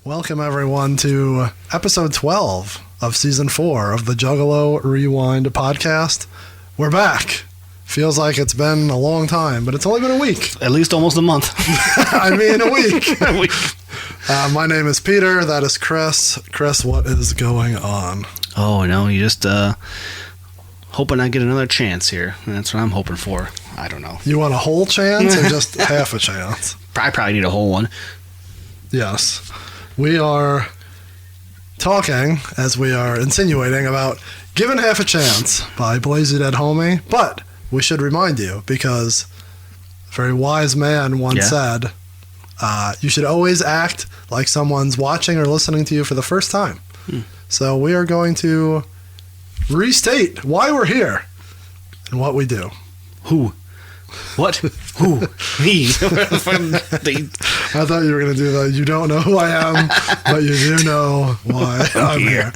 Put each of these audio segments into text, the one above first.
Welcome, everyone, to episode 12 of season 4 of the Juggalo Rewind podcast. We're back. Feels like it's been a long time, but it's only been a week. At least almost a month. I mean, a week. A week. My name is Peter. That is Chris. Chris, what is going on? Oh, no, you just hoping I get another chance here. That's what I'm hoping for. I don't know. You want a whole chance or just half a chance? I probably need a whole one. Yes. We are talking, as we are insinuating, about Given Half a Chance by Blazy Dead Homie, but we should remind you, because a very wise man once said, you should always act like someone's watching or listening to you for the first time. So we are going to restate why we're here and what we do. Who? What? Who? Me? I thought you were going to do that. You don't know who I am, but you do know why I'm here.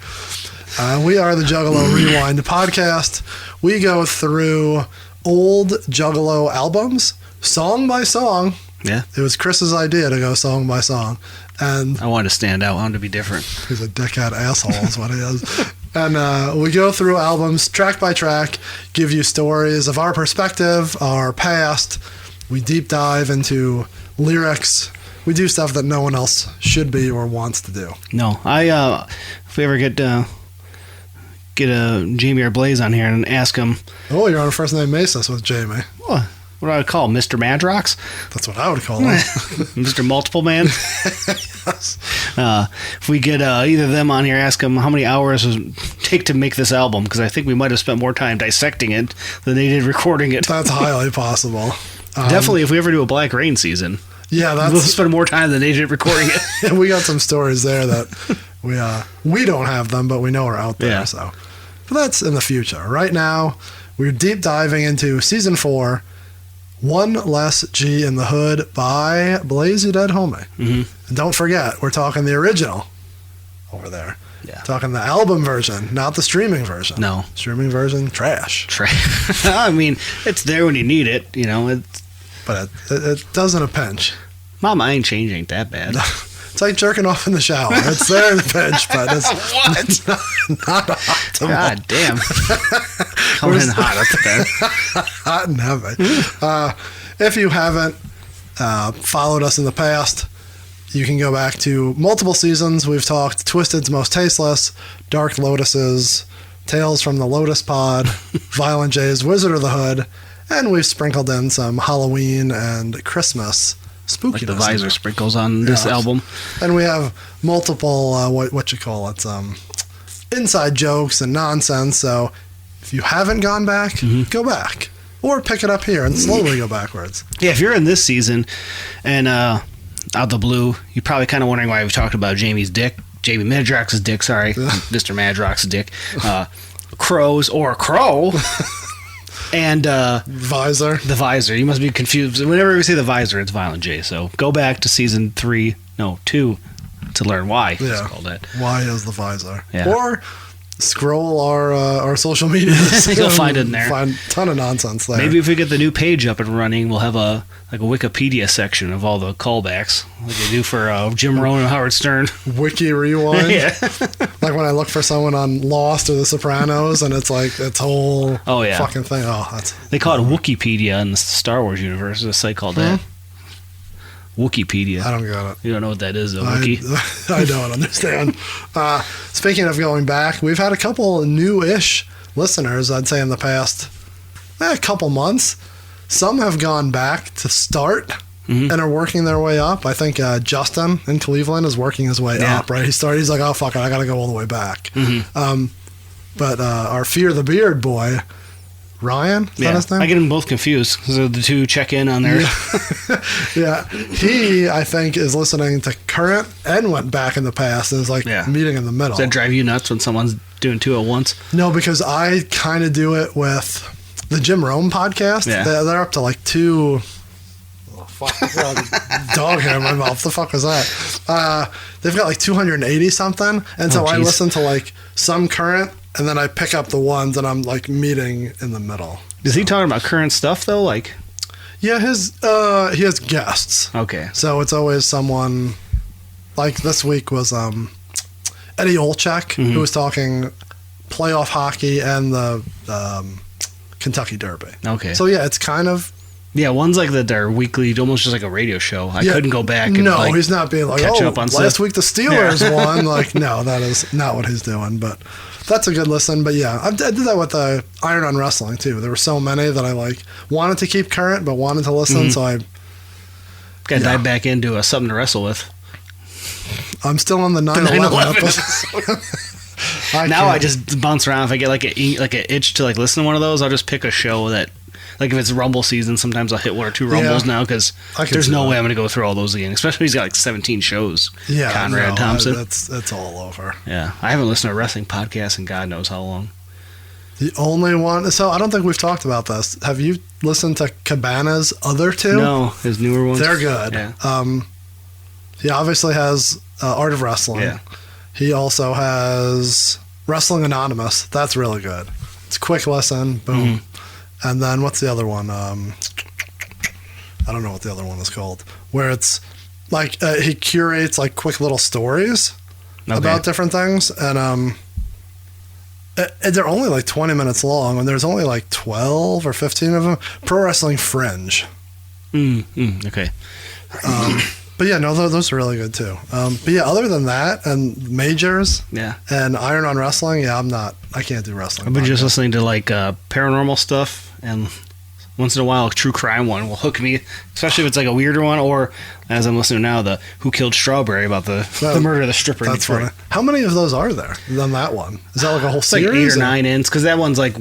We are the Juggalo Rewind podcast. We go through old Juggalo albums, song by song. Yeah. It was Chris's idea to go song by song. And I wanted to stand out. I wanted to be different. He's a dickhead asshole is what he is. And we go through albums track by track, give you stories of our perspective, our past. We deep dive into lyrics. We do stuff that no one else should be or wants to do. No. If we ever get Jamie or Blaze on here and ask him. Oh, you're on a first name basis with Jamie. What do I call him? Mr. Madrox? That's what I would call him. Mr. Multiple Man? Yes. If we get either of them on here, ask them how many hours does it take to make this album, because I think we might have spent more time dissecting it than they did recording it. That's highly possible. Definitely, if we ever do a Black Rain season, yeah, we'll spend more time than they did recording it. We got some stories there that we don't have them, but we know are out there. Yeah. So, but that's in the future. Right now, we're deep diving into season 4. One Less G in the Hood by Blazy Dead Homie. Mm-hmm. And don't forget, we're talking the original over there. Yeah. Talking the album version, not the streaming version. No. Streaming version, trash. I mean, it's there when you need it, you know. But it does in a pinch. My mind change ain't that bad. It's like jerking off in the shower. It's there in the pinch, but it's not optimal. God damn. Coming in hot up there. Hot and heavy. If you haven't followed us in the past, you can go back to multiple seasons. We've talked Twisted's Most Tasteless, Dark Lotus's, Tales from the Lotus Pod, Violent J's Wizard of the Hood, and we've sprinkled in some Halloween and Christmas spookiness. Like the visor sprinkles on this album. And we have multiple, what you call it, inside jokes and nonsense. So if you haven't gone back, go back. Or pick it up here and slowly go backwards. Yeah, if you're in this season and out the blue, you're probably kind of wondering why we've talked about Jamie Madrox's dick, sorry. Mr. Madrox's dick. Crows or Crow. And Visor. The Visor. You must be confused. Whenever we say the Visor, it's Violent J. So go back to season 2 to learn why it's called that. Why is the Visor? Yeah. Or scroll our social media. You'll find it in there. Find a ton of nonsense there. Maybe if we get the new page up and running, we'll have a Wikipedia section of all the callbacks, like they do for Jim Rohn and Howard Stern. Wiki Rewind. Yeah. Like when I look for someone on Lost or The Sopranos, and it's like its whole fucking thing. They call it Wikipedia in the Star Wars universe. There's a site called that. Wikipedia. I don't get it. You don't know what that is, though, Wiki? I don't understand. Speaking of going back, we've had a couple new-ish listeners, I'd say, in the past couple months. Some have gone back to start and are working their way up. I think Justin in Cleveland is working his way up, right? He's like, oh, fuck it, I got to go all the way back. But our Fear the Beard boy, Ryan, is that his name? I get them both confused because the two check in on there. Yeah. He, I think, is listening to current and went back in the past and is like meeting in the middle. Does that drive you nuts when someone's doing two at once? No, because I kind of do it with the Jim Rome podcast. Yeah. They're up to like 2... Oh, fuck. Dog hair in my mouth. The fuck was that? They've got like 280 something. And so I listen to like some current, and then I pick up the ones and I'm like meeting in the middle. Is he talking about current stuff though? Like, yeah, he has guests. Okay. So it's always someone Like this week was Eddie Olczyk, who was talking playoff hockey and the Kentucky Derby. Okay. So yeah, it's kind of. Yeah, one's like their weekly, almost just like a radio show. I couldn't go back and no, he's not being like, catch up on last stuff. week the Steelers won. Like, no, that is not what he's doing. But that's a good listen. But yeah, I did that with Iron on Wrestling too. There were so many that I like wanted to keep current, but wanted to listen. So I got to dive back into something to wrestle with. I'm still on the 9/11 episode. I just bounce around. If I get like an itch to like listen to one of those, I'll just pick a show that. Like if it's Rumble season, sometimes I'll hit 1 or 2 Rumbles now because there's no way I'm going to go through all those again. Especially he's got like 17 shows. Yeah, Conrad Thompson. That's all over. Yeah, I haven't listened to a wrestling podcast in God knows how long. The only one. So I don't think we've talked about this. Have you listened to Cabana's other 2? No, his newer ones. They're good. Yeah. He obviously has Art of Wrestling. Yeah. He also has Wrestling Anonymous. That's really good. It's a quick listen. Boom. And then what's the other one? I don't know what the other one is called. Where it's like he curates like quick little stories about different things, and they're only like 20 minutes long, and there's only like 12 or 15 of them. Pro Wrestling Fringe. Okay. But yeah, no, those are really good too. But yeah, other than that and majors, and Iron on Wrestling, I can't do wrestling. I've been just listening to like paranormal stuff, and once in a while a true crime one will hook me, especially if it's like a weirder one, or as I'm listening now, the Who Killed Strawberry about the murder of the stripper in Detroit. Funny. How many of those are there on that one? Is that like a whole series? Like 8 or 9 ins, because that one's like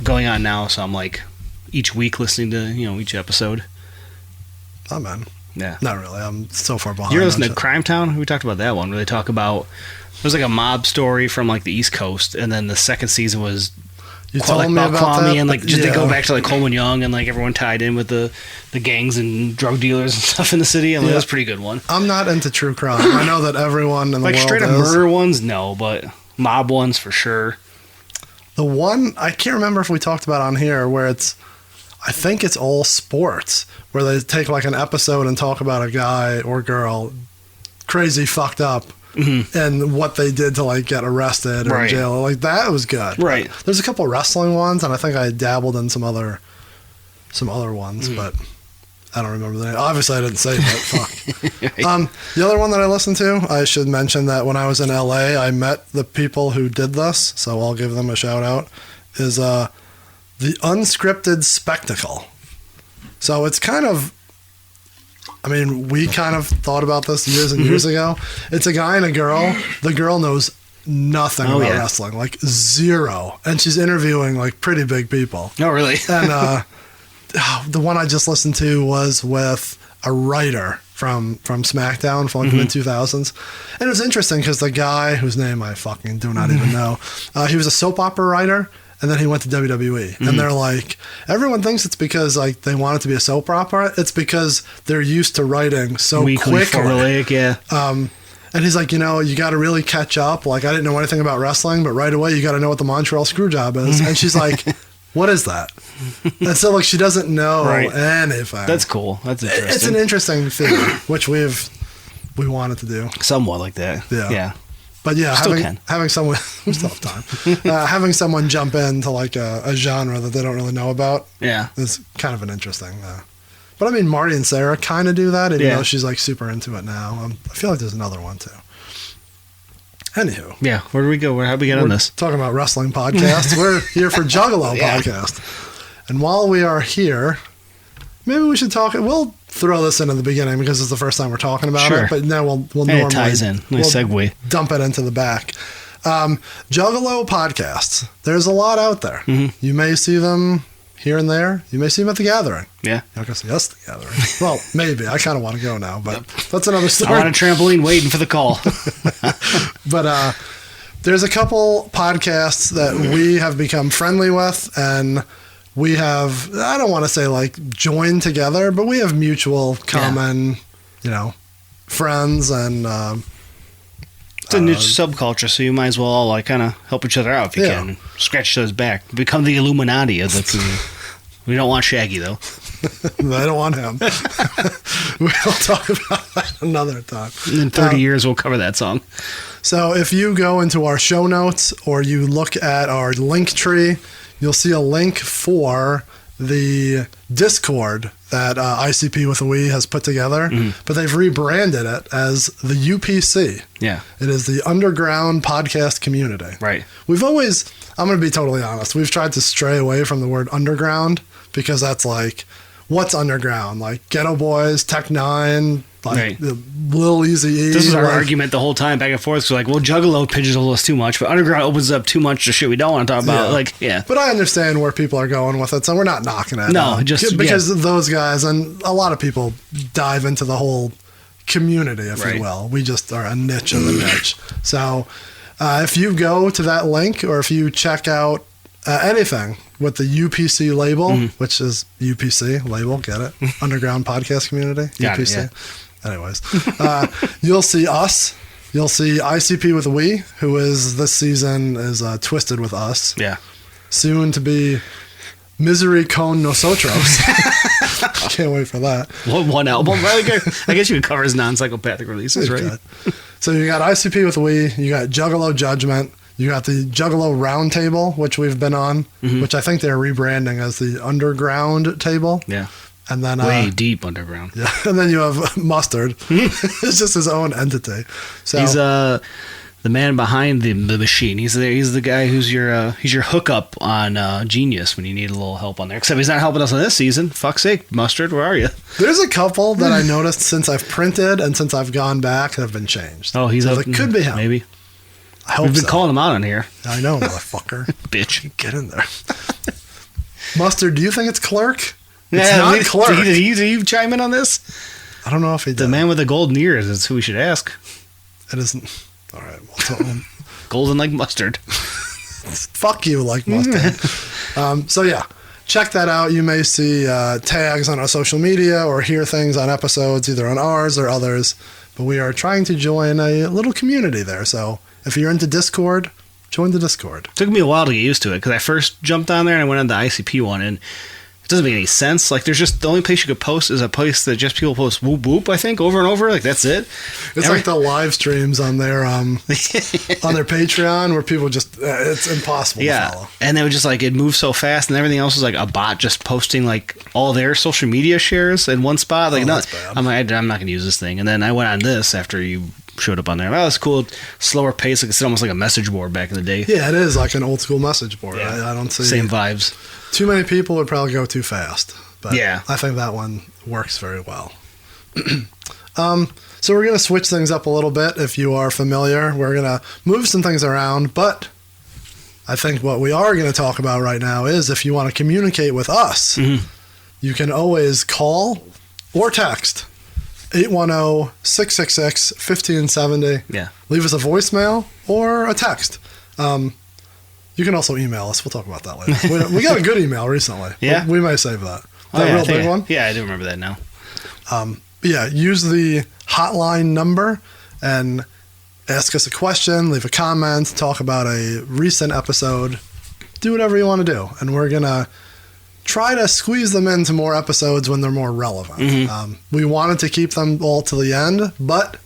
going on now, so I'm like each week listening to each episode. Oh man. Yeah. Not really. I'm so far behind. You're listening to Crime Town? We talked about that one where they talk about there's like a mob story from like the East Coast, and then the second season was you told me about Kwame, that, and like just they go back to like Coleman Young and like everyone tied in with the gangs and drug dealers and stuff in the city. I mean, that was a pretty good one. I'm not into true crime. I know that everyone in the like world straight up is. murder ones, no, but mob ones for sure. The one I can't remember if we talked about on here where I think it's all sports, where they take like an episode and talk about a guy or girl crazy fucked up and what they did to like get arrested or in jail. Like that was good. Right. There's a couple wrestling ones, and I think I dabbled in some other ones, but I don't remember the name. Obviously, I didn't say that. Fuck. The other one that I listened to, I should mention that when I was in LA, I met the people who did this, so I'll give them a shout out. Is The Unscripted Spectacle. So it's kind of, I mean, we kind of thought about this years and years ago. It's a guy and a girl. The girl knows nothing about wrestling, like zero. And she's interviewing like pretty big people. Oh, really? And the one I just listened to was with a writer from SmackDown from like the mid-2000s. And it was interesting because the guy, whose name I fucking do not even know, he was a soap opera writer. And then he went to WWE. And they're like, everyone thinks it's because like they want it to be a soap opera. It's because they're used to writing so quickly. Formulaic, yeah. And he's like, you got to really catch up. Like, I didn't know anything about wrestling, but right away you got to know what the Montreal Screwjob is. And she's like, what is that? And so like she doesn't know anything. That's cool. That's interesting. It's an interesting thing, which we wanted to do. Somewhat like that. Yeah. But yeah, having someone we still have time. Having someone jump into like a genre that they don't really know about, is kind of an interesting. But I mean, Marty and Sarah kind of do that, even though she's like super into it now. I feel like there's another one too. Anywho, where do we go? How do we get on this? Talking about wrestling podcasts. We're here for Juggalo podcast, and while we are here, maybe we should talk. We'll throw this in at the beginning because it's the first time we're talking about it. But now we'll normally it ties in. Nice segue. Dump it into the back. Juggalo podcasts. There's a lot out there. You may see them here and there. You may see them at the Gathering. Yeah. You're not going to see us at the Gathering. Well, maybe. I kind of want to go now, but that's another story. I'm on a trampoline waiting for the call. But there's a couple podcasts that we have become friendly with, and we have, I don't want to say like joined together, but we have mutual common, friends, and it's a niche subculture, so you might as well all like kind of help each other out if you can. Scratch each other's back. Become the Illuminati of the community. We don't want Shaggy, though. I don't want him. We'll talk about that another time. In 30 years, we'll cover that song. So if you go into our show notes or you look at our link tree, you'll see a link for the Discord that ICP with a We has put together, but they've rebranded it as the UPC. Yeah. It is the Underground Podcast Community. Right. We've always, I'm going to be totally honest, we've tried to stray away from the word underground because that's like, what's underground? Like Ghetto Boys, Tech Nine, like Lil Easy E. This was our argument the whole time, back and forth. So like, well, Juggalo pigeonholes us too much, but Underground opens up too much to shit we don't want to talk about. But I understand where people are going with it, so we're not knocking it. No, just because those guys and a lot of people dive into the whole community, if you will. We just are a niche of the niche. So if you go to that link, or if you check out anything with the UPC label, which is UPC label, get it? Underground Podcast Community, Got UPC. it, yeah. Anyways, you'll see us. You'll see ICP with a We, who is this season is Twisted with Us. Yeah. Soon to be Misery con Nosotros. Can't wait for that. One album. I guess you could cover his non-psychopathic releases, right? So you got ICP with a We, you got Juggalo Judgment, you got the Juggalo Roundtable, which we've been on, which I think they're rebranding as the Underground Table. Yeah. And then way deep underground. Yeah. And then you have Mustard. It's just his own entity. So he's the man behind the machine. He's the guy who's your hookup on Genius when you need a little help on there. Except he's not helping us on this season. Fuck's sake, Mustard, where are you? There's a couple that I noticed since I've printed and since I've gone back that have been changed. Oh, he's up. It could be him. Maybe. I hope We've been calling him out on here. I know, motherfucker. Bitch. Get in there. Mustard, do you think it's Clerk? It's Yeah, not Clerk. Did he chime in on this? I don't know if he did. The man with the golden ears is who we should ask. It isn't. All right. Well, tell him. Golden like mustard. Fuck you like mustard. So yeah, check that out. You may see tags on our social media or hear things on episodes, either on ours or others. But we are trying to join a little community there. So if you're into Discord, join the Discord. It took me a while to get used to it because I first jumped on there and I went on the ICP one, and it doesn't make any sense. Like, there's just the only place you could post is a place that just people post whoop whoop, I think, over and over. Like, that's it. It's like the live streams on their Patreon where people just it's impossible to follow. And they would just like, it moved so fast, and everything else was like a bot just posting like all their social media shares in one spot. Like, that's bad. I'm not going to use this thing. And then I went on this after you showed up on there. Oh, it's cool, slower pace. Like, it's almost like a message board back in the day. Yeah, it is like an old school message board. Yeah. I don't see same vibes. Too many people would probably go too fast. But yeah. I think that one works very well. So we're going to switch things up a little bit. If you are familiar, we're going to move some things around. But I think what we are going to talk about right now is if you want to communicate with us, you can always call or text 810-666-1570. Yeah. Leave us a voicemail or a text. You can also email us. We'll talk about that later. We got a good email recently. Yeah. We may save that. Oh, That yeah, real big one? Yeah, I do remember that now. But yeah, use the hotline number and ask us a question, leave a comment, talk about a recent episode. Do whatever you want to do. And we're going to try to squeeze them into more episodes when they're more relevant. We wanted to keep them all to the end, but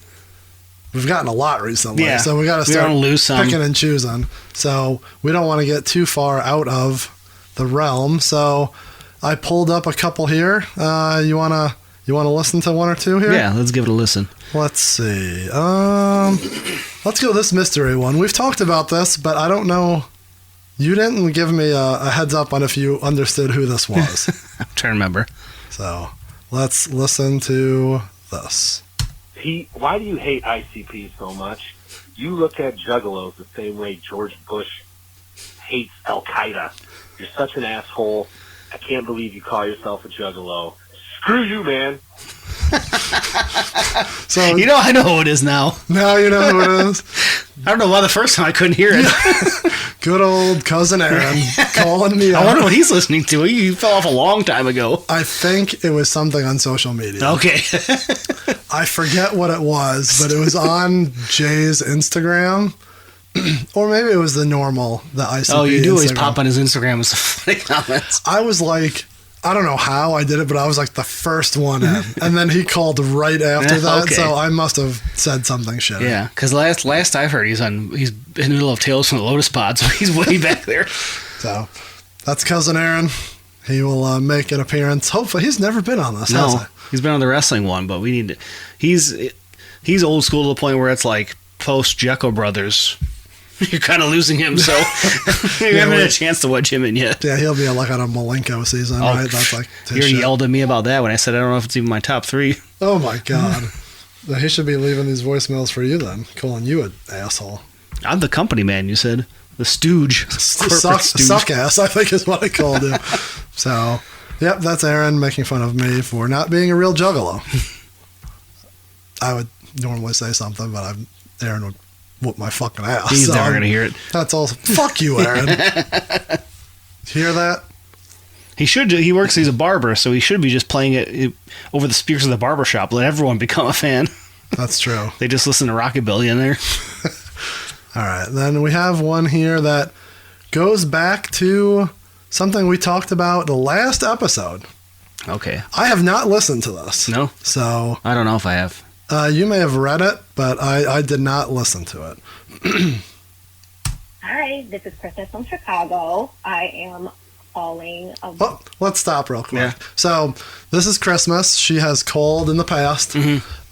we've gotten a lot recently. Yeah. So we got to start lose some. picking and choosing. So we don't want to get too far out of the realm. So I pulled up a couple here. You wanna listen to one or two here? Yeah, let's give it a listen. Let's see. Let's go this mystery one. We've talked about this, but I don't know. You didn't give me a heads up on if you understood who this was. I'm trying to remember. So let's listen to this. Pete, why do you hate ICP so much? You look at Juggalos the same way George Bush hates Al-Qaeda. You're such an asshole. I can't believe you call yourself a Juggalo. Screw you, man. So I know who it is now. now you know who it is. I don't know why the first time I couldn't hear it. Good old cousin Aaron calling me out. I wonder what he's listening to. He fell off a long time ago. I think it was something on social media. Okay. I forget what it was, but it was on Jay's Instagram. Or maybe it was the ICP Oh, you do always Instagram. pop on his Instagram with some funny comments. I was like, I don't know how I did it, but I was like the first one in. And then he called right after that, Okay. so I must have said something shitty. Yeah, because last I've heard, he's in the middle of Tales from the Lotus Pod, so he's way back there. So that's Cousin Aaron. He will make an appearance. Hopefully, he's never been on this, has No, he? he's been on the wrestling one, but we need to. He's old school to the point where it's like post Jekyll Brothers. You're kind of losing him, so you haven't had a chance to watch him in yet. Yeah, he'll be like on a Malenko season, right? That's like his you shit. yelled at me about that when I said I don't know if it's even my top 3. Oh my god. He should be leaving these voicemails for you then, calling you an asshole. I'm the company man, you said. The stooge. Suck ass, I think is what I called him. So, yep, that's Aaron making fun of me for not being a real juggalo. I would normally say something, but Aaron would whoop my fucking ass. He's never going to hear it. That's all. Fuck you, Aaron. Hear that? He works, he's a barber, so he should be just playing it over the speakers of the barber shop. Let everyone become a fan. That's true. They just listen to Rockabilly in there. All right. Then we have one here that goes back to something we talked about the last episode. Okay. I have not listened to this. No? So I don't know if I have. you may have read it, but I did not listen to it. Hi, this is Krista from Chicago. I am calling. Oh, let's stop real quick. Yeah. So this is Christmas. She has called in the past.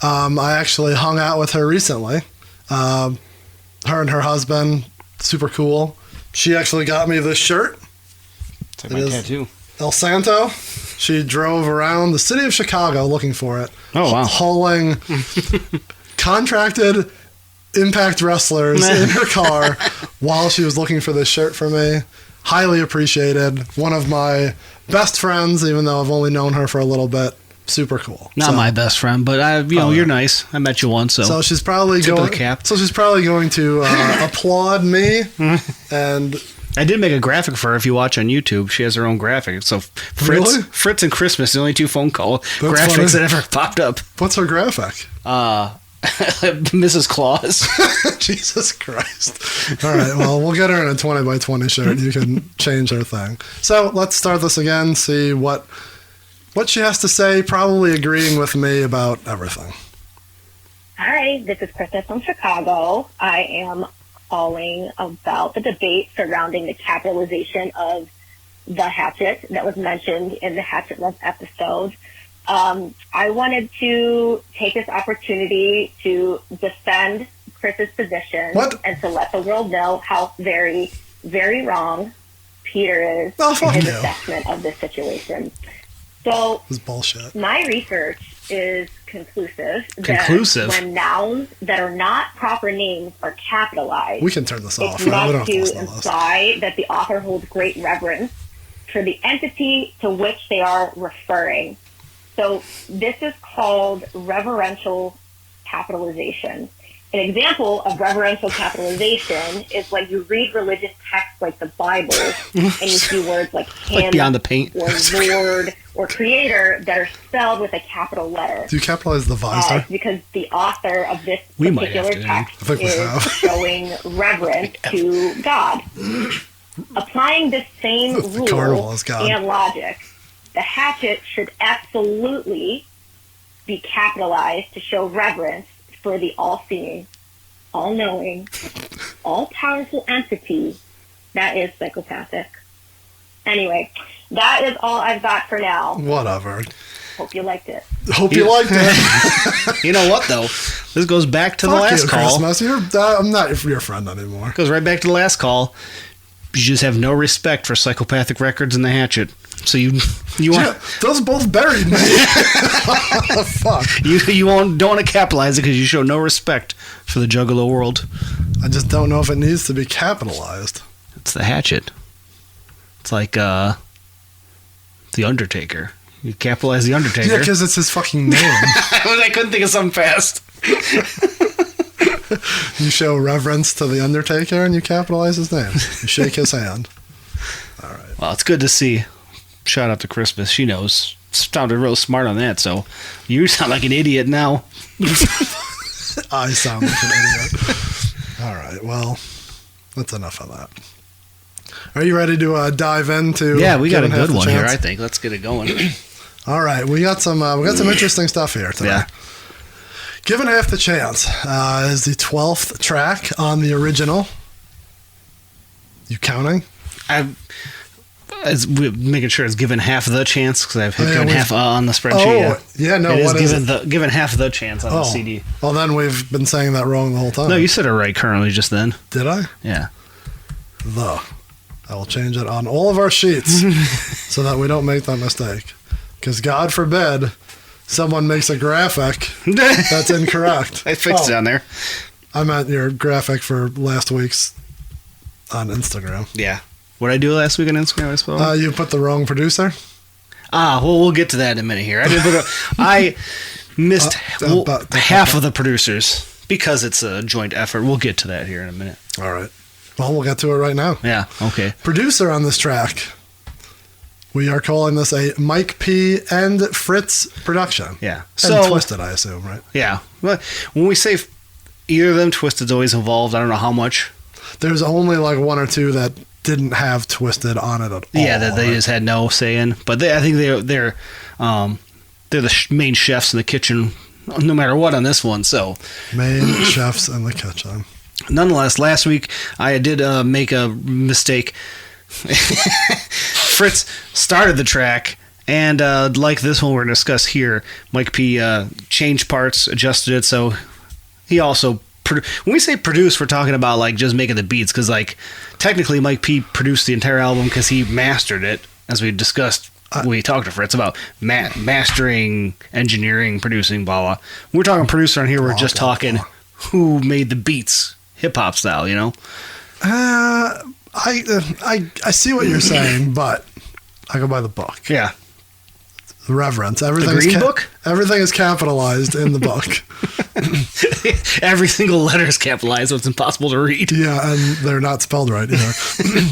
I actually hung out with her recently. Her and her husband, super cool. She actually got me this shirt. It's like my tattoo. El Santo. She drove around the city of Chicago looking for it. Oh, wow. Hauling contracted Impact wrestlers in her car while she was looking for this shirt for me. Highly appreciated. One of my best friends, even though I've only known her for a little bit. Super cool. Not my best friend, but you're nice. I met you once, So she's probably Tip of going. the cap. So she's probably going to applaud me, and I did make a graphic for her. If you watch on YouTube, she has her own graphic. So Really? Fritz and Christmas, the only 2 phone call graphics funny. that ever popped up. what's her graphic? Mrs. Claus. Jesus Christ. All right, well, we'll get her in a 20 by 20 shirt. You can change her thing. So let's start this again, see what she has to say, probably agreeing with me about everything. Hi, this is Krista from Chicago. I am calling about the debate surrounding the capitalization of the hatchet that was mentioned in the Hatchet Love episode. I wanted to take this opportunity to defend Chris's position and to let the world know how very, very wrong Peter is in his assessment of this situation. So, This is bullshit. my research is conclusive Conclusive? that when nouns that are not proper names are capitalized, We can turn this off. it's Right? We don't meant have to to listen to this. imply that the author holds great reverence for the entity to which they are referring. So this is called reverential capitalization. An example of reverential capitalization is when you read religious texts like the Bible and you see words like him Beyond the Paint. or Lord or Creator that are spelled with a capital letter. Do you capitalize the visor? It's because the author of this We might particular have to, text I think we is have. showing reverence to God. Applying this same The carnival rule is God. and logic, the hatchet should absolutely be capitalized to show reverence for the all-seeing, all-knowing, all-powerful entity that is psychopathic. Anyway, that is all I've got for now. Whatever. Hope you liked it. Hope you liked it. You know what, though? This goes back to the Fuck last you, call. Christmas. I'm not your friend anymore. Goes right back to the last call. You just have no respect for psychopathic records and the hatchet. So you Yeah, want those both buried me. Fuck. you don't want to capitalize it because you show no respect for the Juggalo world. I just don't know if it needs to be capitalized. It's the hatchet. It's like the Undertaker. You capitalize the Undertaker. Yeah, because it's his fucking name. I couldn't think of something fast. You show reverence to the Undertaker and you capitalize his name. You shake his hand. All right. Well, it's good to see. Shout out to Christmas. She knows. Sounded real smart on that, so you sound like an idiot now. I sound like an idiot. All right. Well, that's enough of that. Are you ready to dive into? Yeah, we got a Giving Half good the one here, Chance? I think. Let's get it going. All right, we got some interesting stuff here today. Yeah. Given Half the Chance is the 12th track on the original. You counting? We're making sure it's given half the chance because I've given we've- half on the spreadsheet. yeah, no, it what is is given given half the chance on the Oh, CD. well then we've been saying that wrong the whole time. No, you said it right currently just then. Did I? Yeah. I will change it on all of our sheets so that we don't make that mistake. Because God forbid someone makes a graphic that's incorrect. I fixed it on there. I meant your graphic for last week's on Instagram. Yeah. What did I do last week on Instagram, I suppose? You put the wrong producer? Well, we'll get to that in a minute here. I missed half of the producers because it's a joint effort. We'll get to that here in a minute. All right. Well, we'll get to it right now. Yeah, okay. Producer on this track. We are calling this a Mike P. and Fritz production. Yeah. And Twisted, I assume, right? Yeah. Well, when we say either of them, Twisted's always involved. I don't know how much. There's only like one or two that didn't have Twisted on it at all. Yeah, that they right? just had no say in. But I think they're the main chefs in the kitchen, no matter what on this one. So Main chefs in the kitchen. nonetheless, last week I did make a mistake. Fritz started the track, and like this one we're going to discuss here, Mike P. Changed parts, adjusted it, so he also... When we say produce, we're talking about like just making the beats, because like technically Mike P. produced the entire album because he mastered it, as we discussed when we talked to Fritz about mastering, engineering, producing, blah, blah. We're talking producer on here, we're just talking who made the beats, hip-hop style, you know? I see what you're saying, but I go by the book. Yeah. The reverence. Everything The green book? Everything is capitalized in the book. Every single letter is capitalized, so it's impossible to read. Yeah, and they're not spelled right either.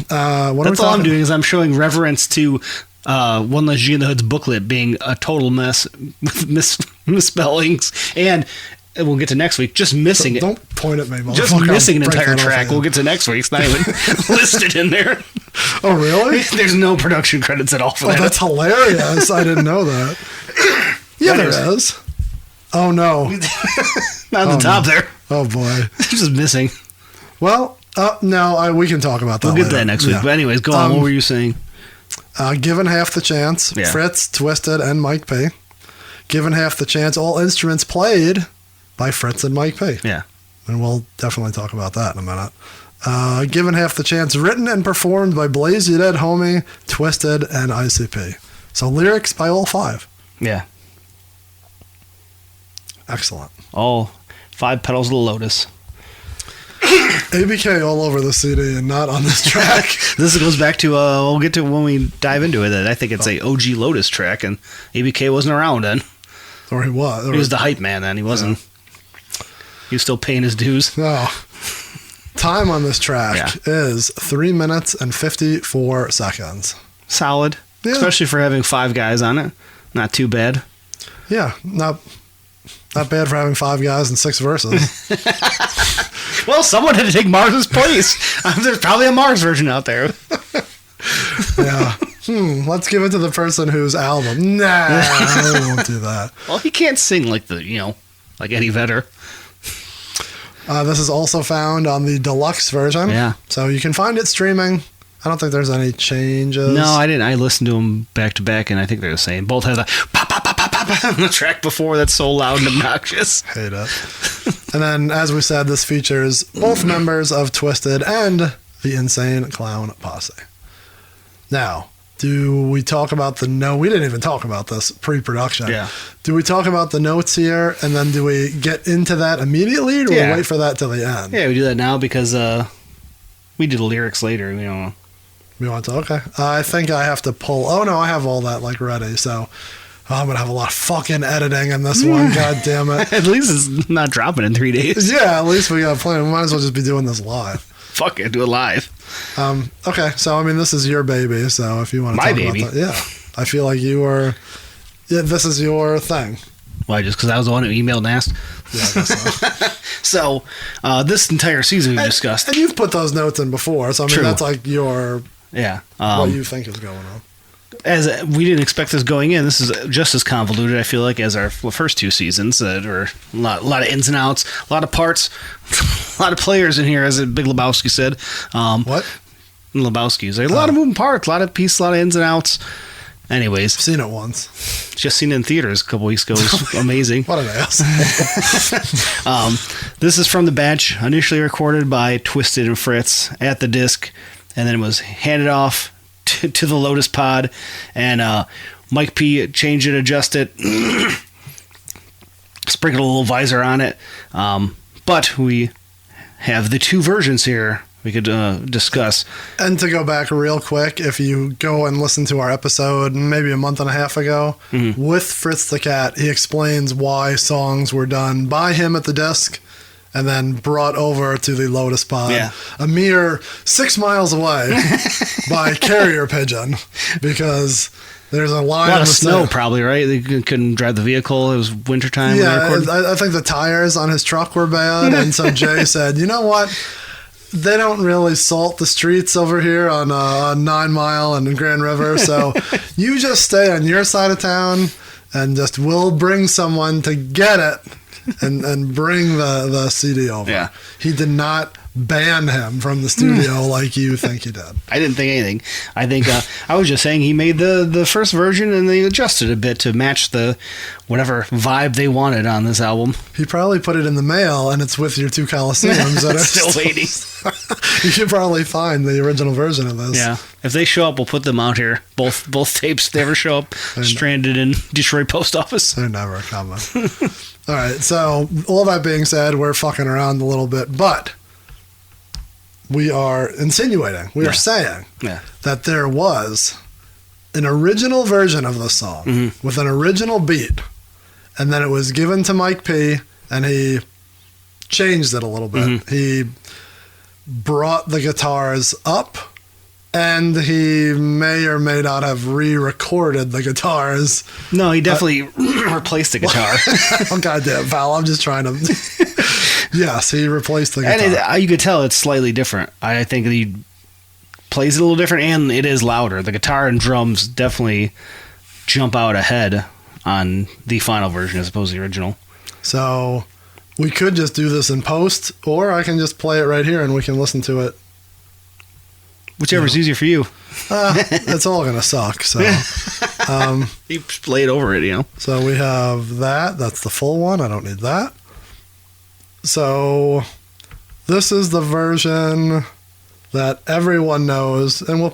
That's all I'm doing is I'm showing reverence to One Less G in the Hood's booklet being a total mess with misspellings, and we'll get to next week, just missing it. Don't point at me, motherfucker. Just missing an I'll break entire that off track. of you. We'll get to next week. It's not even listed in there. Oh, really? There's no production credits at all for Oh, that. that's hilarious. I didn't know that. Yeah, there is. Oh, no. Not on the top there. Oh, boy. It's just missing. Well, no, we can talk about that We'll get to later. that next week. Yeah. But anyways, go on. What were you saying? Given half the chance, Yeah. Fritz, Twisted, and Mike P. Given half the chance, all instruments played by Fritz and Mike P. Yeah. And we'll definitely talk about that in a minute. Given half the chance, written and performed by Blaze You Dead Homie, Twisted, and ICP. So lyrics by all five. Yeah. Excellent. All 5 petals of the lotus. ABK all over the CD and not on this track. This goes back to, we'll get to when we dive into it. I think it's a OG Lotus track, and ABK wasn't around then. Or he was. He was the hype man then. He wasn't. He was still paying his dues. No. Time on this track is 3 minutes and 54 seconds. Solid. Yeah. Especially for having 5 guys on it. Not too bad. Yeah, not bad for having 5 guys and 6 verses. Well, someone had to take Mars's place. There's probably a Mars version out there. Yeah. Let's give it to the person whose album. Nah, we won't do that. Well, he can't sing like like Eddie Vedder. This is also found on the deluxe version. Yeah. So you can find it streaming. I don't think there's any changes. No, I didn't. I listened to them back to back, and I think they're the same. Both have the pop, pop, pop, pop, pop on the track before that's so loud and obnoxious. Hate it. And then, as we said, this features both members of Twisted and the Insane Clown Posse. Now, do we talk about the note? We didn't even talk about this pre-production. Yeah. Do we talk about the notes here, and then do we get into that immediately, or do we wait for that till the end? Yeah, we do that now because we do the lyrics later. We want to? Okay. I think I have to pull. Oh, no, I have all that ready, so I'm going to have a lot of fucking editing in this one. God damn it. At least it's not dropping in 3 days. Yeah, at least we got a plan. We might as well just be doing this live. Fuck it, do it live. Okay, so this is your baby, so if you want to My talk baby. about that. Yeah. I feel like you are. Yeah, this is your thing. Why? Just because I was the one who emailed and asked? Yeah, I guess so. So, this entire season we've discussed. And you've put those notes in before, so I mean, True. that's like your Yeah. what you think is going on. As we didn't expect this going in, this is just as convoluted, I feel like, as our first two seasons. That were a lot of ins and outs, a lot of parts, a lot of players in here, as Big Lebowski said. What? Lebowski's like a lot of moving parts, a lot of pieces, a lot of ins and outs. Anyways, I've seen it once. just seen it in theaters a couple weeks ago. It was amazing. What an ass. This is from the bench, initially recorded by Twisted and Fritz at the disc, and then it was handed off to the Lotus Pod, and Mike P changed it, adjusted it, sprinkled a little visor on it. But we have the two versions here we could discuss. And to go back real quick, if you go and listen to our episode maybe a month and a half ago with Fritz the Cat, he explains why songs were done by him at the desk and then brought over to the Lotus Pod a mere 6 miles away by carrier pigeon, because there's a line A lot of the snow, sand. probably, right? They couldn't drive the vehicle. It was wintertime. when they Yeah, recorded. I think the tires on his truck were bad, and so Jay said, you know what? They don't really salt the streets over here on 9 Mile and Grand River, so you just stay on your side of town, and just we'll bring someone to get it and bring the CD over. Yeah. He did not ban him from the studio like you think he did. I didn't think anything. I think I was just saying he made the first version and they adjusted a bit to match the whatever vibe they wanted on this album. He probably put it in the mail, and it's with your two Coliseums. And it's Still waiting. You should probably find the original version of this. Yeah. If they show up, we'll put them out here. Both tapes, if they ever show up, stranded in Detroit Post Office. They're never coming. All right, so all that being said, we're fucking around a little bit, but we are insinuating, we are saying that there was an original version of the song with an original beat, and then it was given to Mike P, and he changed it a little bit. He brought the guitars up, and he may or may not have re-recorded the guitars. No, he definitely replaced the guitar. Oh, goddamn, pal, I'm just trying to... Yes, he replaced the guitar. And you could tell it's slightly different. I think he plays it a little different, and it is louder. The guitar and drums definitely jump out ahead on the final version as opposed to the original. So we could just do this in post, or I can just play it right here and we can listen to it. Whichever's easier for you. It's all going to suck. So You play it over it, you know. So we have that. That's the full one. I don't need that. So this is the version that everyone knows, and we'll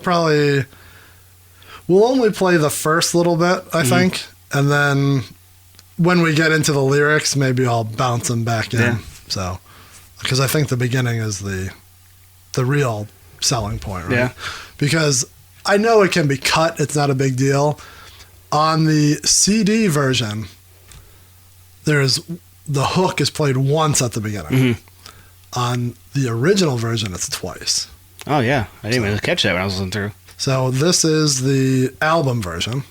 only play the first little bit, I think, and then when we get into the lyrics, maybe I'll bounce them back in. Yeah. So, because I think the beginning is the real selling point, right? Yeah. Because I know it can be cut; it's not a big deal. On the CD version, the hook is played once at the beginning. On the original version, it's twice. Oh, yeah. I didn't even catch that when I was listening through. So this is the album version.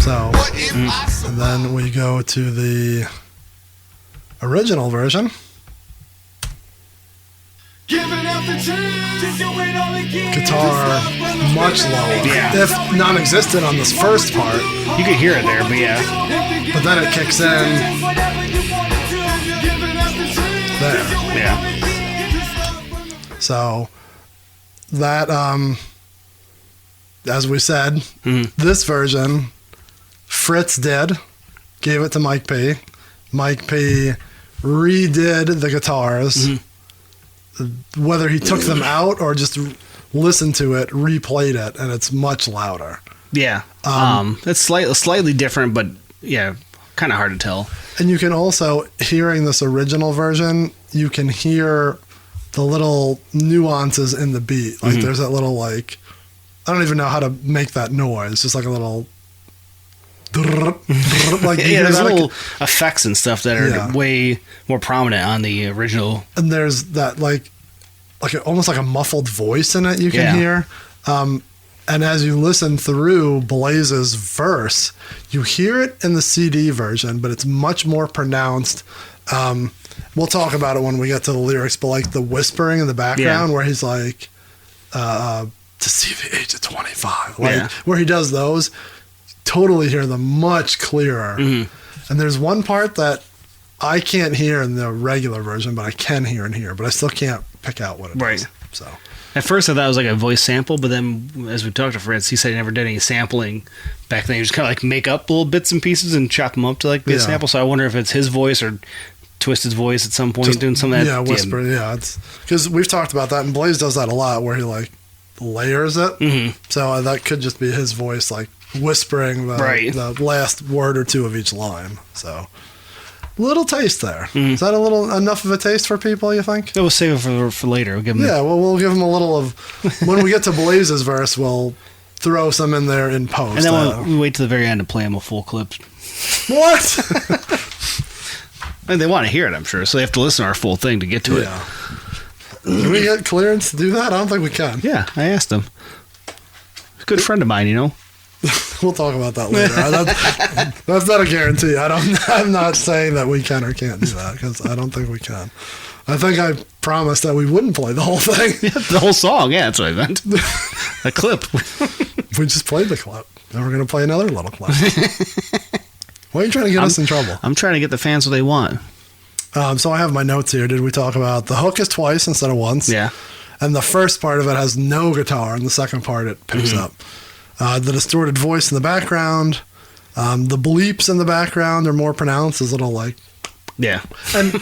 So, and then we go to the original version. Guitar much lower. Yeah. If non-existent on this first part. You could hear it there, but yeah. But then it kicks in there. Yeah. So that, as we said, this version, Fritz gave it to Mike P. Mike P redid the guitars. Whether he took them out or just listened to it, replayed it, and it's much louder. Yeah. It's slightly different, but yeah, kind of hard to tell. And you can also, hearing this original version, you can hear the little nuances in the beat. Like there's that little, like, I don't even know how to make that noise. Just like a little like Yeah, there's little effects and stuff that are way more prominent on the original. And there's that almost like a muffled voice in it you can hear. And as you listen through Blaze's verse, you hear it in the CD version, but it's much more pronounced. We'll talk about it when we get to the lyrics, but like the whispering in the background where he's like, to see the age of 25, where he does those, totally hear them much clearer. Mm-hmm. And there's one part that I can't hear in the regular version, but I can hear in here, but I still can't pick out what it is. So at first I thought it was like a voice sample, but then as we talked to Fritz, he said he never did any sampling back then. He just kind of like make up little bits and pieces and chop them up to like be a sample. So I wonder if it's his voice or Twisted's voice at some point just doing some of that. Yeah, whisper. Yeah, it's because we've talked about that, and Blaze does that a lot, where he like layers it. Mm-hmm. So that could just be his voice, like whispering the last word or two of each line. So little taste there. Mm-hmm. Is that enough of a taste for people, you think? We'll save it for later. We'll give them we'll give them a little of when we get to Blaze's verse. We'll throw some in there in post, and then we'll wait to the very end to play them a full clip. What? And they want to hear it, I'm sure, so they have to listen to our full thing to get to it. Can we get clearance to do that? I don't think we can. Yeah, I asked him. He's a good friend of mine, you know. We'll talk about that later. That's not a guarantee. I'm not saying that we can or can't do that, because I don't think we can. I think I promised that we wouldn't play the whole thing. Yeah, the whole song, yeah, that's what I meant. A clip. We just played the clip. Now we're going to play another little clip. Why are you trying to get us in trouble? I'm trying to get the fans what they want. So I have my notes here. Did we talk about the hook is twice instead of once? Yeah. And the first part of it has no guitar, and the second part it picks up. The distorted voice in the background, the bleeps in the background are more pronounced, as little like... Yeah. And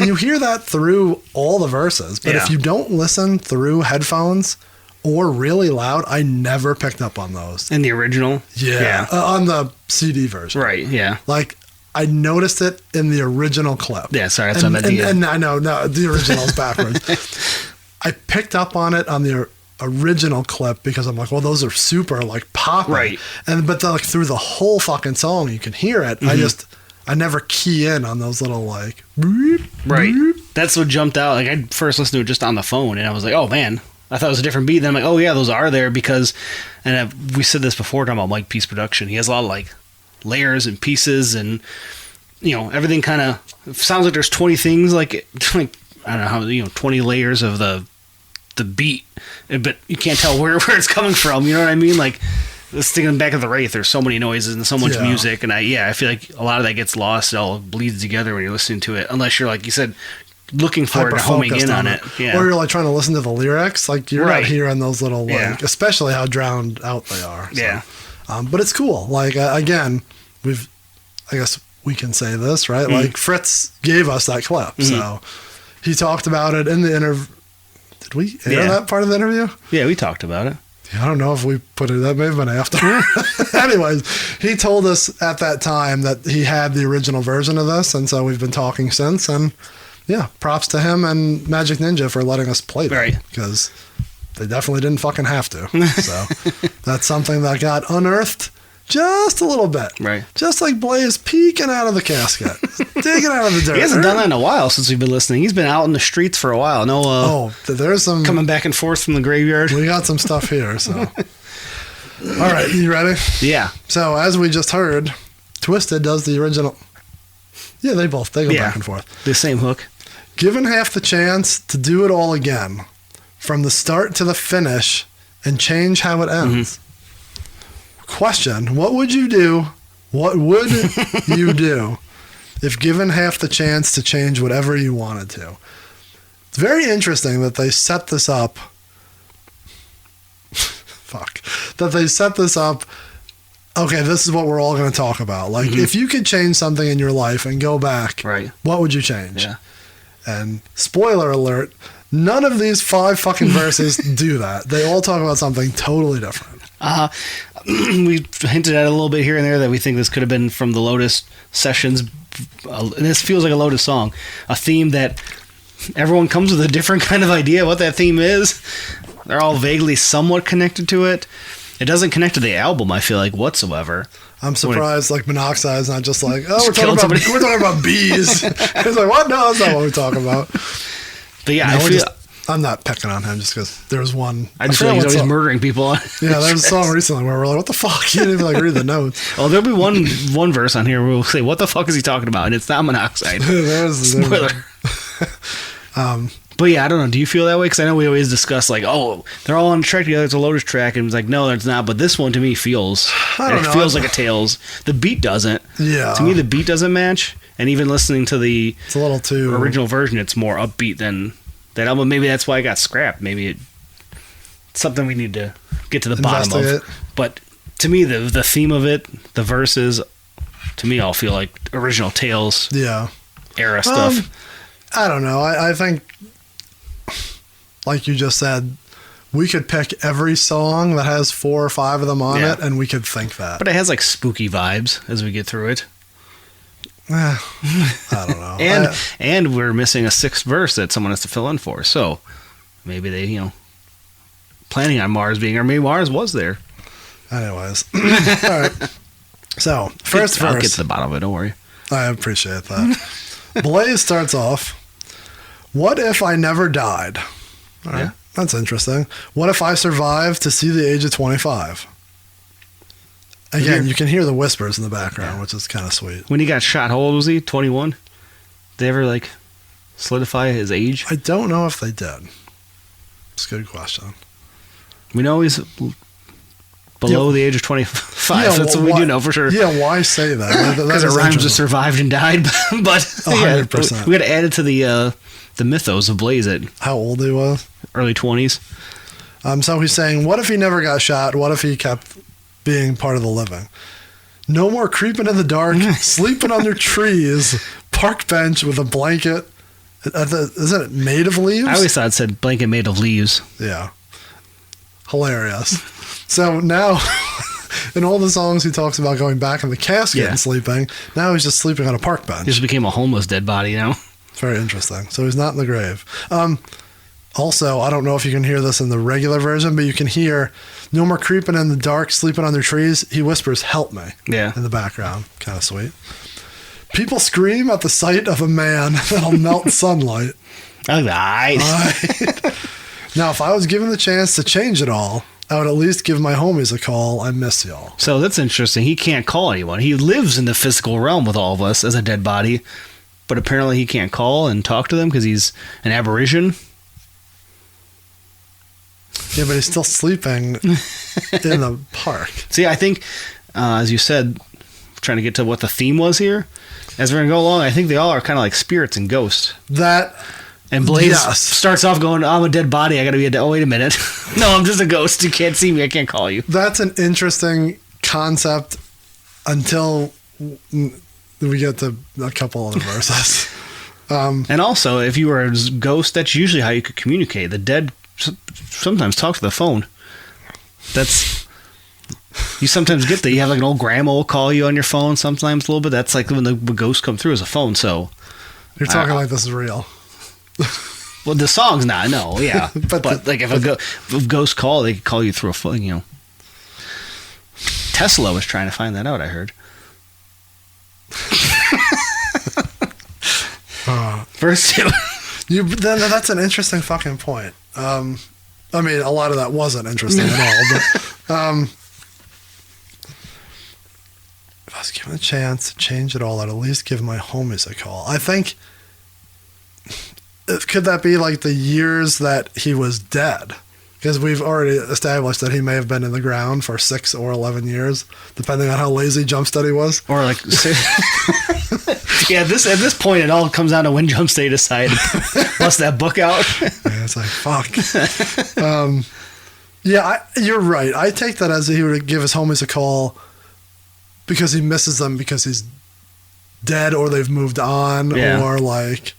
you hear that through all the verses, but if you don't listen through headphones or really loud, I never picked up on those. In the original? Yeah. On the CD version. Right, yeah. Like, I noticed it in the original clip. Yeah, sorry, that's what I meant. And I know, no, the original is backwards. I picked up on it on the original clip because I'm like, well, those are super, like, popping. Right. But like, through the whole fucking song, you can hear it. Mm-hmm. I never key in on those little, like... Boop, right. Boop. That's what jumped out. Like, I first listened to it just on the phone, and I was like, oh, man. I thought it was a different beat. Then I'm like, oh, yeah, those are there because... And we said this before, talking about Mike Piece production. He has a lot of, like, layers and pieces and, you know, everything kind of... Sounds like there's 20 things, like I don't know how, 20 layers of the beat, but you can't tell where it's coming from. You know what I mean? Like... Sticking back at the Wraith, there's so many noises and so much music, and I feel like a lot of that gets lost. It all bleeds together when you're listening to it, unless you're, like you said, looking for it and homing in on it. Yeah. Or you're like trying to listen to the lyrics, like you're not hearing those little, like, especially how drowned out they are. So. Yeah. But it's cool. Like, again, I guess we can say this, right? Mm-hmm. Like, Fritz gave us that clip, so he talked about it in the interview. Did we air that part of the interview? Yeah, we talked about it. I don't know if we put it, that may have been after. Anyways, he told us at that time that he had the original version of this, and so we've been talking since, and yeah, props to him and Magic Ninja for letting us play that. Right. Because they definitely didn't fucking have to. So that's something that got unearthed just a little bit. Right. Just like Blaze peeking out of the casket. Digging out of the dirt. He hasn't done that in a while since we've been listening. He's been out in the streets for a while. No, there's some... Coming back and forth from the graveyard. We got some stuff here, so... All right, you ready? Yeah. So, as we just heard, Twisted does the original... Yeah, they go back and forth. The same hook. Given half the chance to do it all again, from the start to the finish, and change how it ends... Question, what would you do? What would you do if given half the chance to change whatever you wanted to? It's very interesting that they set this up. That they set this up. Okay, this is what we're all going to talk about. Like, if you could change something in your life and go back, what would you change? Yeah. And spoiler alert, none of these 5 fucking verses do that. They all talk about something totally different. We hinted at a little bit here and there that we think this could have been from the Lotus sessions. This feels like a Lotus song, a theme that everyone comes with a different kind of idea what that theme is. They're all vaguely somewhat connected to it. It doesn't connect to the album, I feel like, whatsoever. I'm surprised like monoxide is not just like, oh, killing somebody. we're talking about bees. It's like, what? No, that's not what we're talking about. But yeah, No, I feel I'm not picking on him just because there was one. I just feel like he's always murdering people. Yeah, there was a song recently where we're like, what the fuck? You didn't even like read the notes. Well, there'll be one verse on here where we'll say, what the fuck is he talking about? And it's not monoxide. Spoiler. But yeah, I don't know. Do you feel that way? Because I know we always discuss like, oh, they're all on a track together. It's a Lotus track, and it's like, no, it's not. But this one to me feels, it feels like a Tails. The beat doesn't. Yeah. To me, the beat doesn't match. And even listening to the it's a little too original version, it's more upbeat than that album. Maybe that's why I got scrapped. Maybe it's something we need to get to the bottom of. But to me, the theme of it, the verses, to me, all feel like original Tails. Era stuff. I don't know. I think, like you just said, we could pick every song that has 4 or 5 of them on it, and we could think that. But it has like spooky vibes as we get through it. I don't know. and we're missing a 6th verse that someone has to fill in for. So maybe they, planning on Mars being, or maybe Mars was there. Anyways. All right. So, first verse. I'll get to the bottom of it, don't worry. I appreciate that. Blaze starts off, what if I never died? All right. Yeah. That's interesting. What if I survived to see the age of 25? Again, you can hear the whispers in the background, which is kind of sweet. When he got shot, how old was he? 21? Did they ever, solidify his age? I don't know if they did. It's a good question. We know he's below the age of 25. Yeah, that's what we do know for sure. Yeah, why say that? Because it rhymes with survived and died. But 100%. We got to add it to the mythos of Blaze at how old he was. Early 20s. So he's saying, what if he never got shot? What if he kept being part of the living? No more creeping in the dark, sleeping under trees, park bench with a blanket. Isn't it made of leaves? I always thought it said blanket made of leaves. Yeah. Hilarious. So now, in all the songs, he talks about going back in the casket and sleeping. Now he's just sleeping on a park bench. He just became a homeless dead body now. Very interesting. So he's not in the grave. Also, I don't know if you can hear this in the regular version, but you can hear no more creeping in the dark, sleeping under trees. He whispers, help me, in the background. Kind of sweet. People scream at the sight of a man that'll melt sunlight. All right. Now, if I was given the chance to change it all, I would at least give my homies a call. I miss y'all. So that's interesting. He can't call anyone. He lives in the physical realm with all of us as a dead body, but apparently he can't call and talk to them because he's an aberration. Yeah, but he's still sleeping in the park. See, I think, as you said, trying to get to what the theme was here, as we're going to go along, I think they all are kind of like spirits and ghosts. And Blaze starts off going, I'm a dead body. I got to be a dead... Oh, wait a minute. No, I'm just a ghost. You can't see me. I can't call you. That's an interesting concept until we get to a couple other verses. And also, if you were a ghost, that's usually how you could communicate. The dead sometimes talk to the phone. That's... You sometimes get that. You have like an old grandma will call you on your phone sometimes a little bit. That's like when the ghosts come through as a phone, so... You're talking like this is real. Well, the song's not, no, yeah. but like if a ghost call, they could call you through a phone, Tesla was trying to find that out, I heard. First two. That's an interesting fucking point. I mean, a lot of that wasn't interesting at all, but if I was given a chance to change it all, I'd at least give my homies a call. I think... Could that be like the years that he was dead? Because we've already established that he may have been in the ground for 6 or 11 years, depending on how lazy Jumpsteady was. Or like, yeah. At this point, it all comes down to when Jumpsteady decided to bust that book out. Yeah, it's like fuck. You're right. I take that as he would give his homies a call because he misses them because he's dead or they've moved on or like.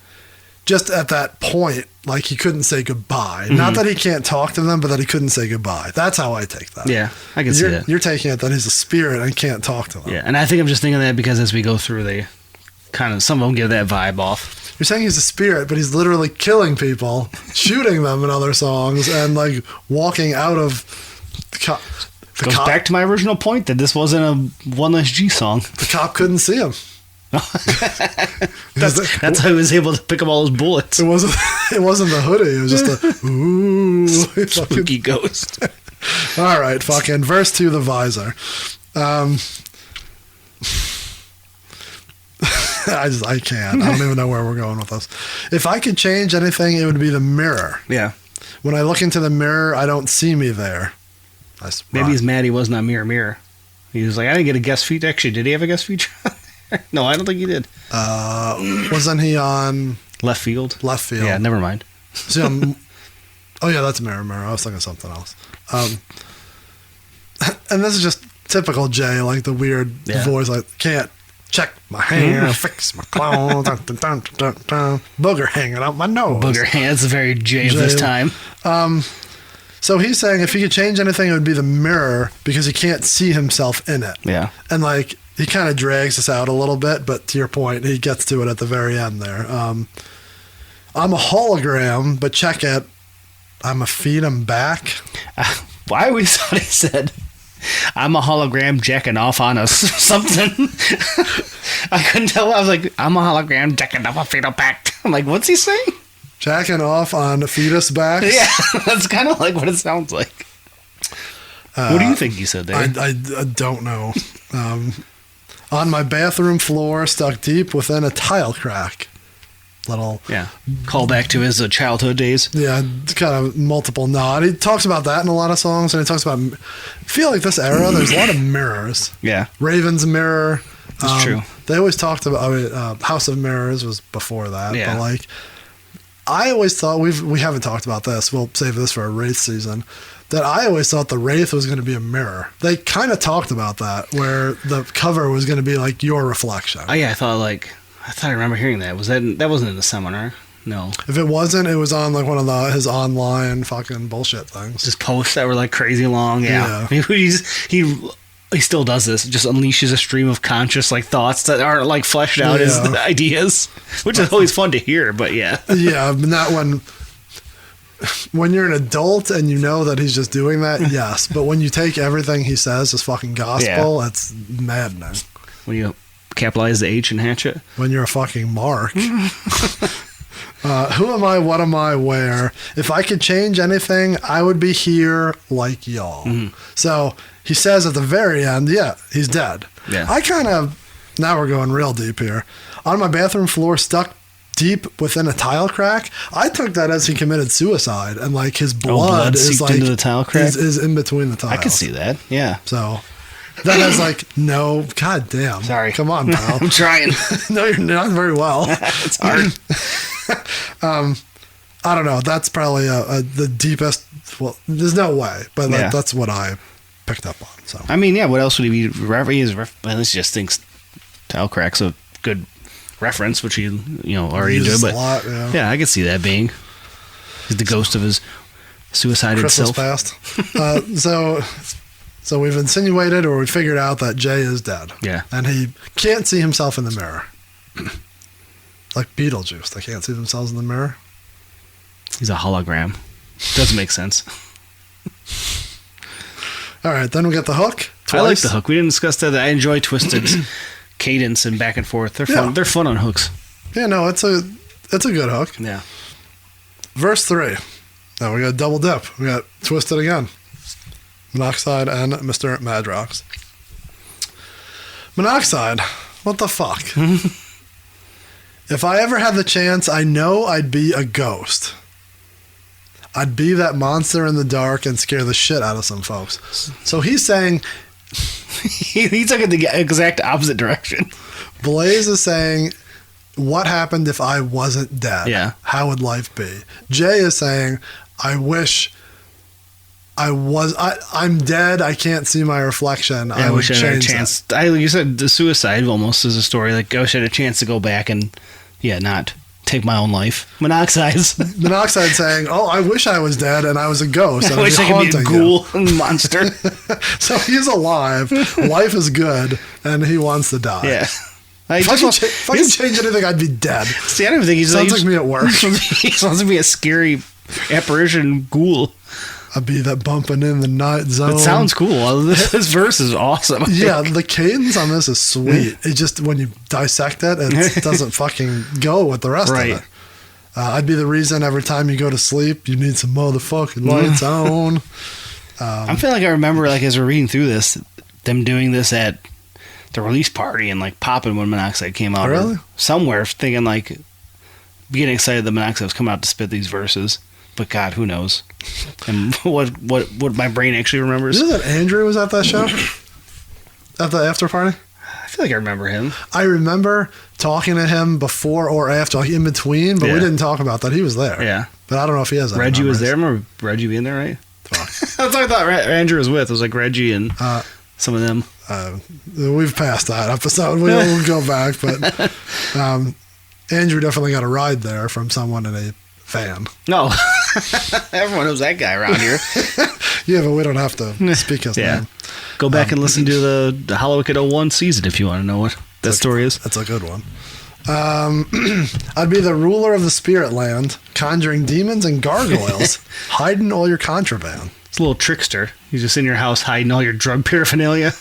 Just at that point, like he couldn't say goodbye. Mm-hmm. Not that he can't talk to them, but that he couldn't say goodbye. That's how I take that. Yeah, I can see that. You're taking it that he's a spirit and can't talk to them. Yeah, and I think I'm just thinking that because as we go through, they kind of, some of them give that vibe off. You're saying he's a spirit, but he's literally killing people, shooting them in other songs, and like walking out of... Goes back to my original point that this wasn't a One Less G song. The cop couldn't see him. That's how he was able to pick up all those bullets. It wasn't the hoodie. It was just a ooh Spooky ghost. All right, fucking verse 2, the visor. I can't. I don't even know where we're going with this. If I could change anything, it would be the mirror. Yeah. When I look into the mirror, I don't see me there. Maybe he's mad he wasn't on Mirror. He was like, I didn't get a guest feature. Actually, did he have a guest feature? No, I don't think he did. Wasn't he on Left Field? Left Field? Yeah, never mind. See, oh yeah, that's Mirror. I was thinking of something else. And this is just typical Jay, like the weird voice, like can't check my hair, fix my clothes, dun, dun, dun, dun, dun, booger hanging out my nose. Booger hands, very Jay of this time. So he's saying if he could change anything, it would be the mirror because he can't see himself in it. Yeah. And like he kind of drags us out a little bit, but to your point, he gets to it at the very end there. I'm a hologram, but check it. I'm a feed him back. I always thought he said, I'm a hologram jacking off on us something. I couldn't tell. I was like, I'm a hologram jacking off a fetal back. I'm like, what's he saying? Jacking off on fetus backs? Yeah, that's kind of like what it sounds like. What do you think he said there? I don't know. On my bathroom floor, stuck deep within a tile crack. Little call back to his childhood days. Yeah, kind of multiple nod. He talks about that in a lot of songs, and he talks about. I feel like this era, there's a lot of mirrors. Yeah, Raven's Mirror. That's true. They always talked about. I mean, House of Mirrors was before that. Yeah. But like, I always thought we haven't talked about this. We'll save this for a Wraith season. That I always thought the Wraith was going to be a mirror. They kind of talked about that, where the cover was going to be like your reflection. Oh yeah, I thought I remember hearing that. That wasn't in the seminar? No. If it wasn't, it was on like one of his online fucking bullshit things. Just posts that were like crazy long. Yeah. He still does this. Just unleashes a stream of conscious like thoughts that aren't like fleshed out as the ideas, which is always fun to hear. But yeah. Yeah, but not when you're an adult and you know that he's just doing that. Yes, but when you take everything he says as fucking gospel, that's maddening. When you capitalize the H in Hatchet. When you're a fucking mark. Who am I? What am I? Where? If I could change anything, I would be here like y'all. Mm-hmm. So he says at the very end, he's dead. Yeah. I kind of, now we're going real deep here. On my bathroom floor, stuck deep within a tile crack. I took that as he committed suicide, and like his blood is like into the tile crack. Is in between the tiles. I can see that. Yeah. So that has like no. God damn. Sorry. Come on, pal. I'm trying. No, you're not very well. It's hard. I don't know. That's probably the deepest. Well, there's no way, but that's what I picked up on. So I mean, what else would he be? He just thinks tile crack's a good reference, which he already did. But lot, yeah, I could see that being the ghost of his suicided Christmas self. Past. So we've insinuated or we figured out that Jay is dead. Yeah, and he can't see himself in the mirror. Like Beetlejuice, they can't see themselves in the mirror. He's a hologram. Doesn't make sense. All right, then we got the hook. Twice. I like the hook. We didn't discuss that. I enjoy Twisted's cadence and back and forth. They're fun. They're fun on hooks. Yeah, no, it's a good hook. Yeah. Verse 3. Now we got double dip. We got Twisted again. Monoxide and Mr. Madrox. Monoxide. What the fuck? If I ever had the chance, I know I'd be a ghost. I'd be that monster in the dark and scare the shit out of some folks. So he's saying... he took it the exact opposite direction. Blaze is saying, what happened if I wasn't dead? Yeah. How would life be? Jay is saying, I wish I was... I'm dead. I can't see my reflection. I wish I had a chance. You said the suicide almost is a story. Like, I wish I had a chance to go back and, not take my own life. Monoxide saying, I wish I was dead and I was a ghost. And I wish I could be a ghoul monster. So he's alive. Life is good. And he wants to die. Yeah. If I could change anything, I'd be dead. See, I don't think sounds like me at work. He sounds like me a scary apparition ghoul. I'd be that bumping in the night zone. It sounds cool. This verse is awesome. Yeah, the cadence on this is sweet. It just, when you dissect it, it doesn't fucking go with the rest of it. I'd be the reason every time you go to sleep, you need some motherfucking lights on. I feel like I remember, like, as we're reading through this, them doing this at the release party and, like, popping when Monoxide came out. Really? Somewhere, thinking, like, getting excited that Monoxide was coming out to spit these verses. But God, who knows? And what my brain actually remembers. You know that Andrew was at that show? At the after party? I feel like I remember him. I remember talking to him before or after, like in between, but we didn't talk about that. He was there. Yeah. But I don't know if he has any Reggie memories. was there. Remember Reggie being there, right? That's what I thought Andrew was with. It was like Reggie and some of them. We've passed that episode. We'll go back. But Andrew definitely got a ride there from someone in a van. No. Everyone knows that guy around here. Yeah, but we don't have to speak his name. Go back and listen to the Hollow Wicked 01 season if you want to know what that story is. That's a good one. I'd be the ruler of the spirit land, conjuring demons and gargoyles, hiding all your contraband. It's a little trickster. He's just in your house hiding all your drug paraphernalia.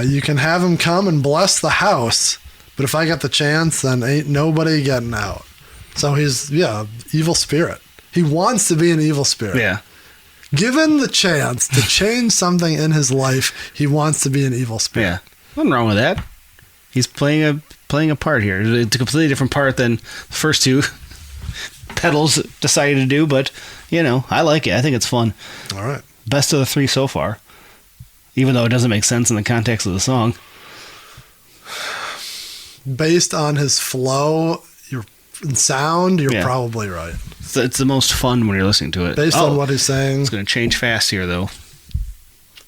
You can have him come and bless the house, but if I get the chance, then ain't nobody getting out. So he's, evil spirit. He wants to be an evil spirit. Yeah. Given the chance to change something in his life, he wants to be an evil spirit. Yeah. Nothing wrong with that. He's playing a part here. It's a completely different part than the first two pedals decided to do, but, I like it. I think it's fun. All right. Best of the three so far, even though it doesn't make sense in the context of the song. Based on his flow and sound, you're probably right. It's the most fun when you're listening to it. Based on what he's saying. It's going to change fast here, though.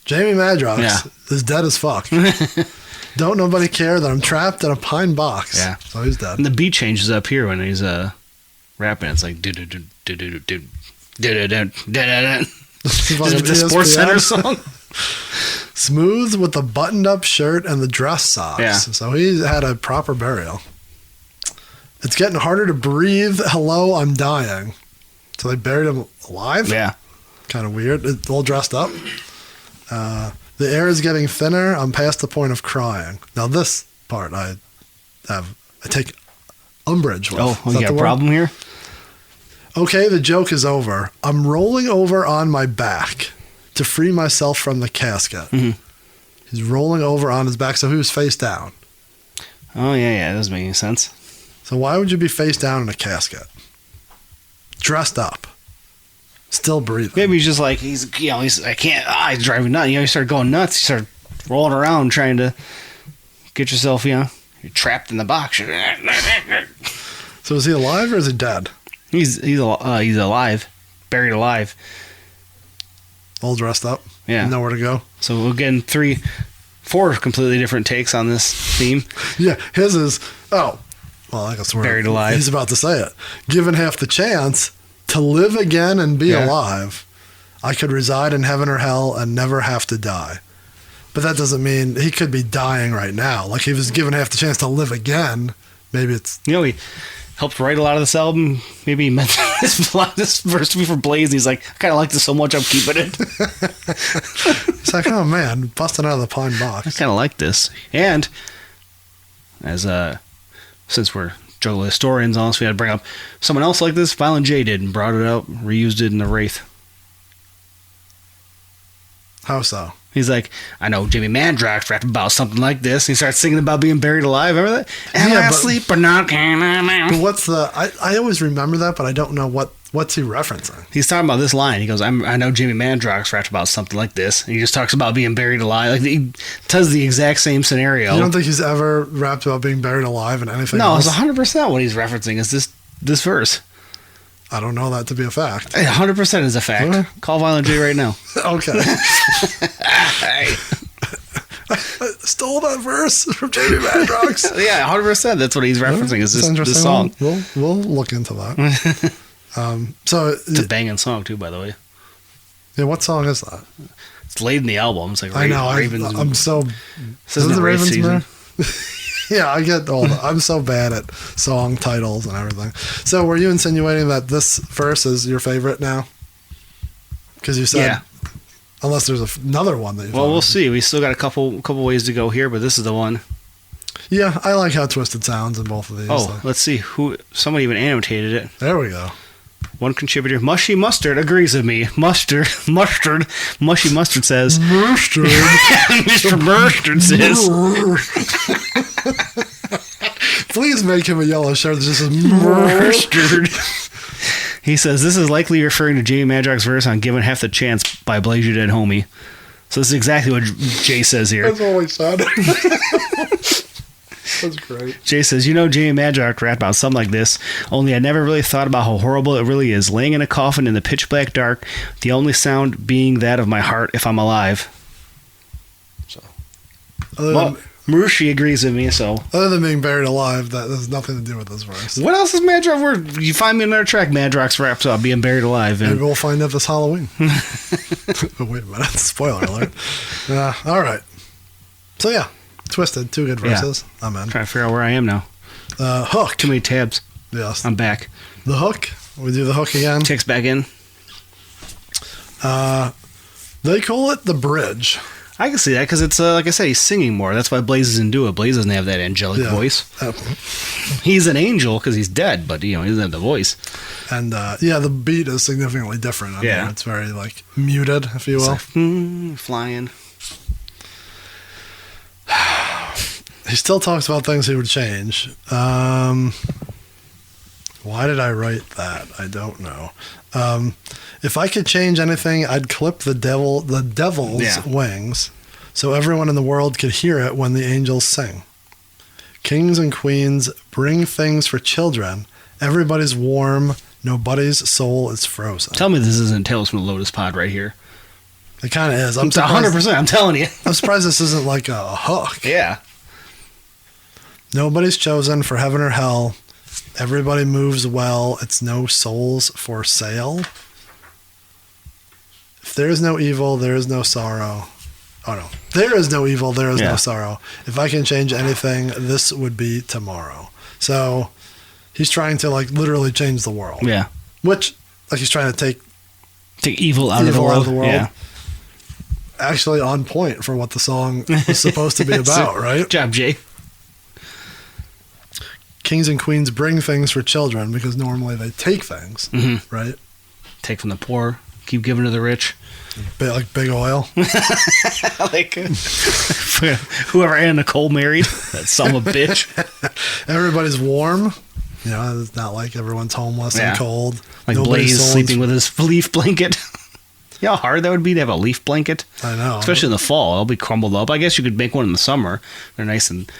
Jamie Madrox is dead as fuck. Don't nobody care that I'm trapped in a pine box. Yeah. So he's dead. And the beat changes up here when he's rapping. It's like do do do do do do do do do do. The Sports Center song. Smooth with the buttoned-up shirt and the dress socks. Yeah. So he had a proper burial. It's getting harder to breathe. Hello, I'm dying. So they buried him alive? Yeah. Kind of weird. It's all dressed up. The air is getting thinner. I'm past the point of crying. Now this part I take umbrage with. Oh, you got a problem here? Okay, the joke is over. I'm rolling over on my back to free myself from the casket. Mm-hmm. He's rolling over on his back, so he was face down. Oh, yeah, that doesn't make any sense. So why would you be face down in a casket? Dressed up. Still breathing. Maybe he's just like, he's driving nuts. He started going nuts. He started rolling around trying to get yourself, you're trapped in the box. So is he alive or is he dead? He's alive. Buried alive. All dressed up? Yeah. Nowhere to go? So again, 4 completely different takes on this theme. Yeah, his is, I guess we're buried alive. He's about to say it. Given half the chance to live again and be alive, I could reside in heaven or hell and never have to die. But that doesn't mean he could be dying right now. Like, he was given half the chance to live again. Maybe it's... he helped write a lot of this album. Maybe he meant this verse to be for Blaze. And he's like, I kind of like this so much, I'm keeping it. It's like, oh man, busting out of the pine box. I kind of like this. And as since we're Juggalo historians on this, we had to bring up someone else like this. Violent J did and brought it out, reused it in the Wraith. How so? He's like, I know Jimmy Mandrox rapped about something like this. And he starts singing about being buried alive. Remember that? Am I asleep or not? But what's the... I always remember that, but I don't know what's he referencing. He's talking about this line. He goes, I know Jimmy Mandrox rapped about something like this. And he just talks about being buried alive. Like, he tells the exact same scenario. You don't think he's ever rapped about being buried alive in anything No, else? it's 100% what he's referencing is this verse. I don't know that to be a fact. 100% is a fact. Okay. Call Violent J right now. Okay. I stole that verse from Jamie Madrox. Yeah, 100%. That's what he's referencing. Is this song? We'll look into that. So it's a banging song too, by the way. Yeah, what song is that? It's late in the album. It's like I know. Ravens. I'm so. This is the Ravens season. Yeah, I get all that. I'm so bad at song titles and everything. So, were you insinuating that this verse is your favorite now? Because you said, Yeah. unless there's another one that you Well, thought we'll of. see. We still got a couple ways to go here, but this is the one. Yeah, I like how twisted sounds in both of these. Oh, let's see who. Somebody even annotated it. There we go. One contributor, Mushy Mustard, agrees with me. Mushy Mustard says. Mustard. Mr. Mustard says. Please make him a yellow shirt that just says mustard. He says this is likely referring to Jamie Madrox's verse on "Given Half the Chance" by Blaze You Dead Homie. So this is exactly what Jay says here. That's all he said. That's great. Jay says, Jamie Madrox rapped about something like this, only I never really thought about how horrible it really is. Laying in a coffin in the pitch black dark, the only sound being that of my heart if I'm alive. So, well, Marushi agrees with me, so. Other than being buried alive, that has nothing to do with this verse. What else is Madrox? You find me another track, Madrox raps about being buried alive. And Maybe we'll find out this Halloween. Oh, wait a minute. Spoiler alert. All right. So, yeah. Twisted. 2 good verses. Yeah. I'm in. Trying to figure out where I am now. Hook. Too many tabs. Yes. I'm back. The hook. We do the hook again. Ticks back in. They call it the bridge. I can see that because it's, like I said, he's singing more. That's why Blaze doesn't do it. Blaze doesn't have that angelic voice. He's an angel because he's dead, but, he doesn't have the voice. And, the beat is significantly different. I mean, it's very, muted, if you will. Flying. He still talks about things he would change. Why did I write that? I don't know. If I could change anything, I'd clip the devil's wings so everyone in the world could hear it when the angels sing. Kings and queens bring things for children. Everybody's warm. Nobody's soul is frozen. Tell me this isn't Tales from the Lotus Pod right here. It kind of is. I'm It's 100%. I'm telling you. I'm surprised this isn't like a hook. Yeah. Nobody's chosen for heaven or hell. Everybody moves well. It's no souls for sale. If there is no evil, there is no sorrow. Oh, no. There is no evil, there is no sorrow. If I can change anything, this would be tomorrow. So he's trying to, literally change the world. Yeah. Which, he's trying to take evil out of the world. Yeah. Actually on point for what the song is supposed to be about, right? Good job, Jay. Kings and queens bring things for children because normally they take things, right? Take from the poor, keep giving to the rich. Like big oil. Whoever Anna Nicole married, that son of a bitch. Everybody's warm. It's not like everyone's homeless and cold. Like Blaze sleeping with his leaf blanket. How hard that would be to have a leaf blanket. I know. Especially in the fall. It'll be crumbled up. I guess you could make one in the summer. They're nice and,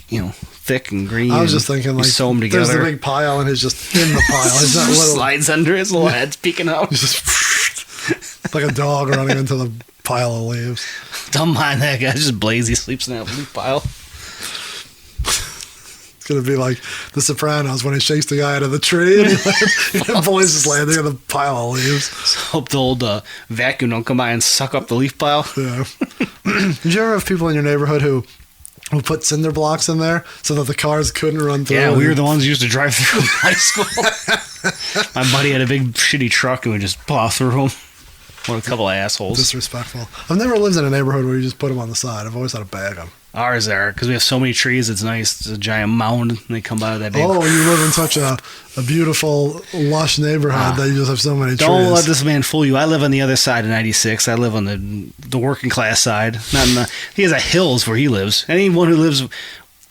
thick and green. I was just thinking, sew them together. There's the big pile and he's just in the pile. He's not little. Slides under his little head's peeking out. He's just like a dog running into the pile of leaves. Don't mind that guy. Just Blaze. He sleeps in that leaf pile. It's going to be like The Sopranos when he shakes the guy out of the tree and Blaze is landing in the pile of leaves. Hope the old vacuum don't come by and suck up the leaf pile. Yeah. Did you ever have people in your neighborhood who put cinder blocks in there so that the cars couldn't run through? Yeah, we were the ones who used to drive through high school. My buddy had a big shitty truck and we just plow through them. What a couple of assholes. Disrespectful. I've never lived in a neighborhood where you just put them on the side. I've always had to bag them. Ours are, because we have so many trees, it's nice. It's a giant mound, and they come out of that big... Oh, you live in such a beautiful, lush neighborhood that you just have so many trees. Don't let this man fool you. I live on the other side of 96. I live on the working class side. Not in the... He has a hills where he lives. Anyone who lives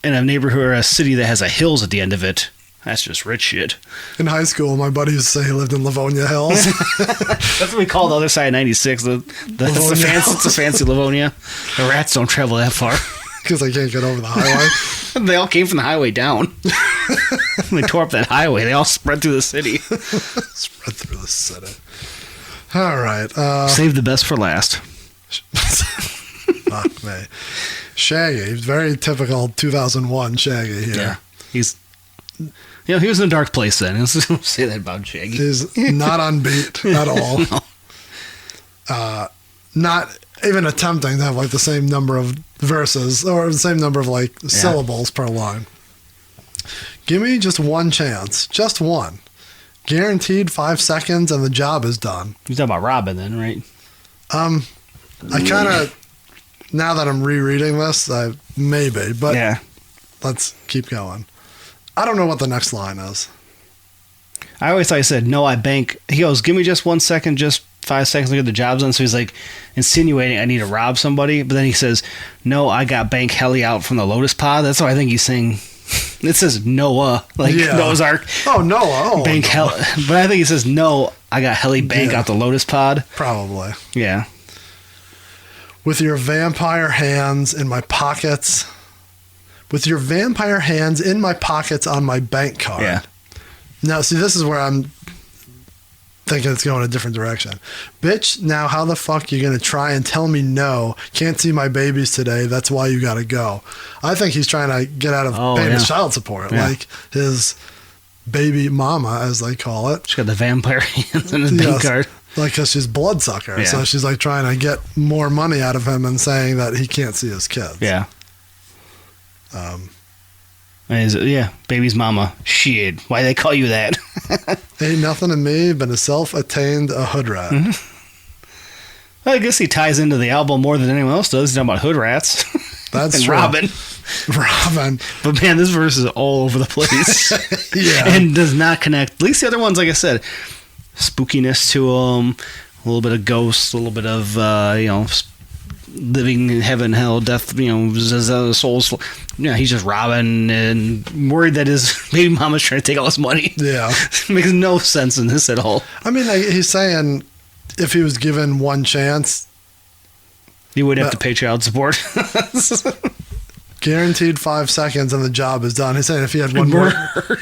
in a neighborhood or a city that has a hills at the end of it, that's just rich shit. In high school, my buddy used to say he lived in Livonia Hills. That's what we call the other side of 96. It's a fancy Livonia. The rats don't travel that far. Because they can't get over the highway. They all came from the highway down. They tore up that highway. They all spread through the city. Spread through the city. All right. Save the best for last. Fuck me. Shaggy. Very typical 2001 Shaggy here. Yeah. He was in a dark place then. Let's say that about Shaggy. He's not on beat at all. No. Not even attempting to have the same number of verses or the same number of syllables per line. Give me just one chance. Just one. Guaranteed 5 seconds and the job is done. You're talking about Robin then, right? I kind of, now that I'm rereading this, maybe, but Yeah. let's keep going. I don't know what the next line is. I always thought he said, no, I bank. He goes, give me just 1 second, just 5 seconds to get the job's done. So he's like insinuating I need to rob somebody. But then he says, no, I got bank heli out from the Lotus Pod. That's why I think he's saying, it says Noah, like Noah's Ark. Oh, Noah. Oh, Bank heli. But I think he says, no, I got heli bank out the Lotus Pod. Probably. Yeah. With your vampire hands in my pockets. With your vampire hands in my pockets on my bank card. Yeah. Now, see, this is where I'm thinking it's going a different direction. Bitch, now how the fuck you going to try and tell me no? Can't see my babies today. That's why you got to go. I think he's trying to get out of paying his child support. Yeah. Like his baby mama, as they call it. She's got the vampire hands in his bank card. Like, because she's bloodsucker. Yeah. So she's like trying to get more money out of him and saying that he can't see his kids. Yeah. Baby's mama. Shit. Why they call you that? Ain't nothing to me but a self-attained a hood rat. Well, I guess he ties into the album more than anyone else does. He's talking about hood rats. That's and true. Robin. But man, this verse is all over the place. Yeah. And does not connect. At least the other ones, like I said, spookiness to them, a little bit of ghosts, a little bit of, living in heaven, hell, death, souls. He's just robbing and worried that his baby mama's trying to take all his money. Yeah. Makes no sense in this at all. I mean, he's saying if he was given one chance, he would have to pay child support. Guaranteed 5 seconds and the job is done. He's saying if he had one more.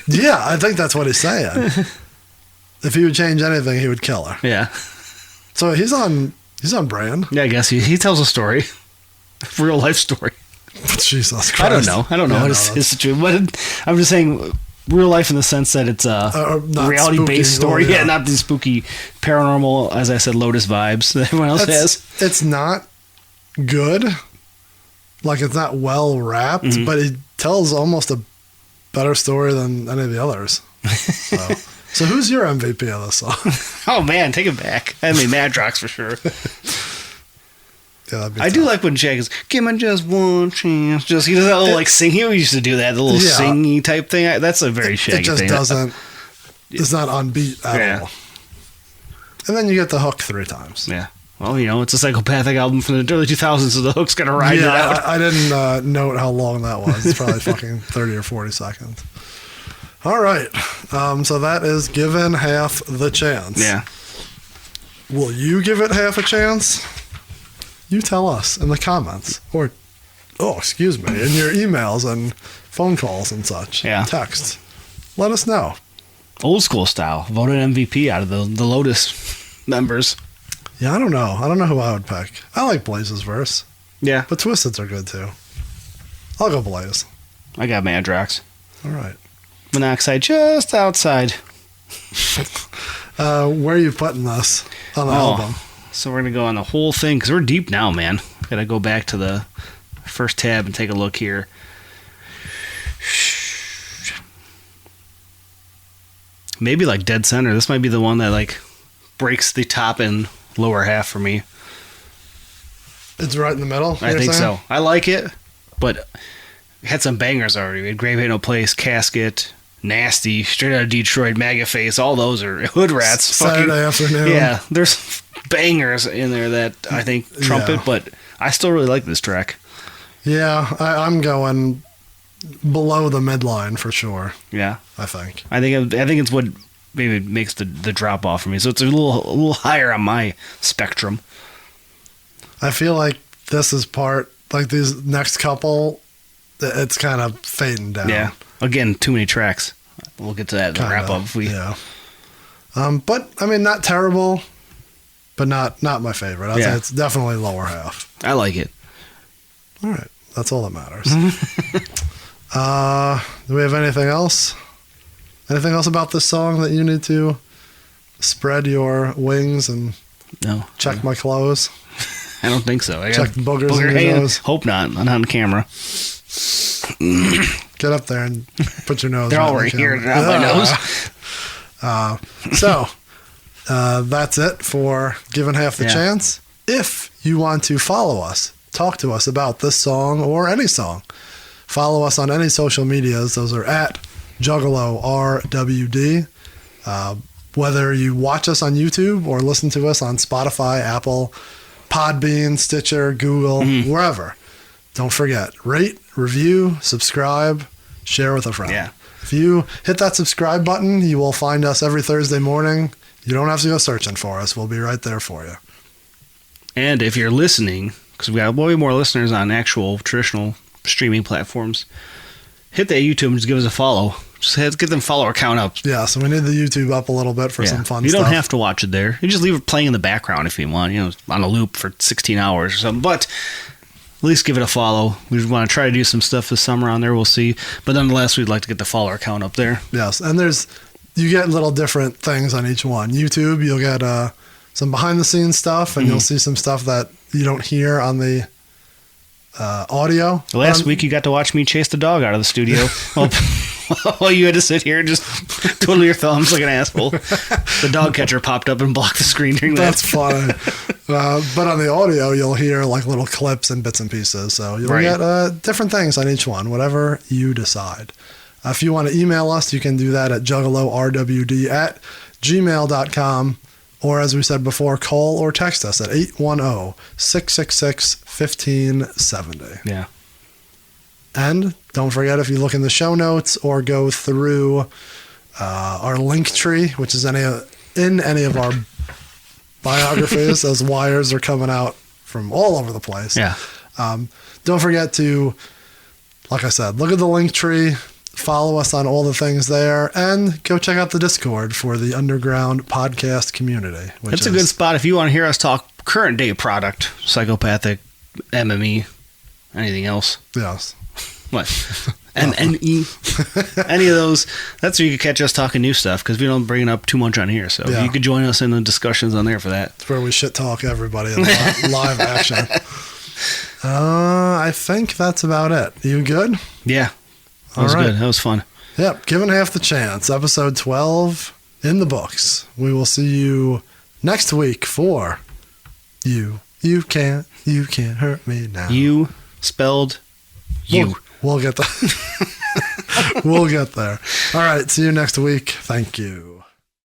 Yeah, I think that's what he's saying. If he would change anything, he would kill her. Yeah. So he's on brand. Yeah, I guess he tells a story. Real life story. Jesus Christ. I don't know what his situation. But I'm just saying real life in the sense that it's a reality-based story. Yeah, not these spooky paranormal, as I said, Lotus vibes that everyone else has. It's not good. Like, it's not well wrapped, but he tells almost a better story than any of the others. So who's your MVP of this song? Oh, man, take it back. I mean, Madrox for sure. Yeah, that'd be I tough. do like when Jack goes, give me just one chance. He does that little, singing. We used to do that, the little singy type thing. That's a very Shaggy thing. It just doesn't, it's not on beat at all. And then you get the hook 3 times. Yeah. Well, it's a psychopathic album from the early 2000s, so the hook's going to ride it out. I didn't note how long that was. It's probably fucking 30 or 40 seconds. All right. So that is given half the chance. Yeah. Will you give it half a chance? You tell us in the comments. Or, excuse me, in your emails and phone calls and such. Yeah. Text. Let us know. Old school style. Voted MVP out of the Lotus members. Yeah, I don't know. I don't know who I would pick. I like Blaze's verse. Yeah. But Twisted's are good too. I'll go Blaze. I got Madrox. All right. Monoxide just outside. Where are you putting this on the album? So we're going to go on the whole thing because we're deep now, man. Got to go back to the first tab and take a look here. Maybe like dead center. This might be the one that breaks the top and lower half for me. It's right in the middle? I think so. I like it, but we had some bangers already. We had Grave Ain't No Place, Casket, Nasty, Straight Outta Detroit, Maggot Face. All those are hood rats. Saturday afternoon. Yeah, there's bangers in there that I think trumpet, but I still really like this track. Yeah, I'm going below the midline for sure. Yeah, I think it's what maybe makes the drop off for me. So it's a little higher on my spectrum. I feel like this is these next couple, it's kind of fading down. Yeah. Again, too many tracks. We'll get to that in the wrap up. Yeah. But I mean, not terrible, but not my favorite. I'd say it's definitely lower half. I like it. All right, that's all that matters. Do we have anything else? Anything else about this song that you need to spread your wings and check my clothes? I don't think so. I check boogers in your nose. Hope not. Not on camera. Get up there and put your nose. They're already here. They're on my nose. So that's it for Given Half the Chance. If you want to follow us, talk to us about this song or any song, follow us on any social medias. Those are at Juggalo RWD. Whether you watch us on YouTube or listen to us on Spotify, Apple, Podbean, Stitcher, Google, wherever. Don't forget, rate, review, subscribe, share with a friend. Yeah. If you hit that subscribe button, you will find us every Thursday morning. You don't have to go searching for us. We'll be right there for you. And if you're listening, because we got way more listeners on actual traditional streaming platforms, hit that YouTube and just give us a follow. Just get them follower count up. Yeah, so we need the YouTube up a little bit for some fun stuff. You don't have to watch it there. You just leave it playing in the background if you want, on a loop for 16 hours or something. But at least give it a follow. We want to try to do some stuff this summer on there. We'll see. But nonetheless, we'd like to get the follower count up there. Yes, and you get little different things on each one. YouTube, you'll get some behind-the-scenes stuff, and you'll see some stuff that you don't hear on the audio. Last week, you got to watch me chase the dog out of the studio. While you had to sit here and just twiddle your thumbs like an asshole. The dog catcher popped up and blocked the screen during that. That's funny. But on the audio, you'll hear like little clips and bits and pieces. So you'll get different things on each one, whatever you decide. If you want to email us, you can do that at juggalorwd@gmail.com. Or as we said before, call or text us at 810-666-1570. Yeah. And don't forget, if you look in the show notes or go through our link tree, which is in any of our biographies, as wires are coming out from all over the place. Yeah. Don't forget to, like I said, look at the link tree, follow us on all the things there, and go check out the Discord for the underground podcast community. It's a good spot if you want to hear us talk current day product, psychopathic, MME, anything else. Yes. What? MNE? Any of those. That's where you can catch us talking new stuff because we don't bring it up too much on here. So you could join us in the discussions on there for that. It's where we shit talk everybody in live action. I think that's about it. You good? Yeah. That was good. That was fun. Yep. Given Half the Chance, episode 12 in the books. We will see you next week for You Can't Hurt Me Now. You spelled you. We'll get there. We'll get there. All right. See you next week. Thank you.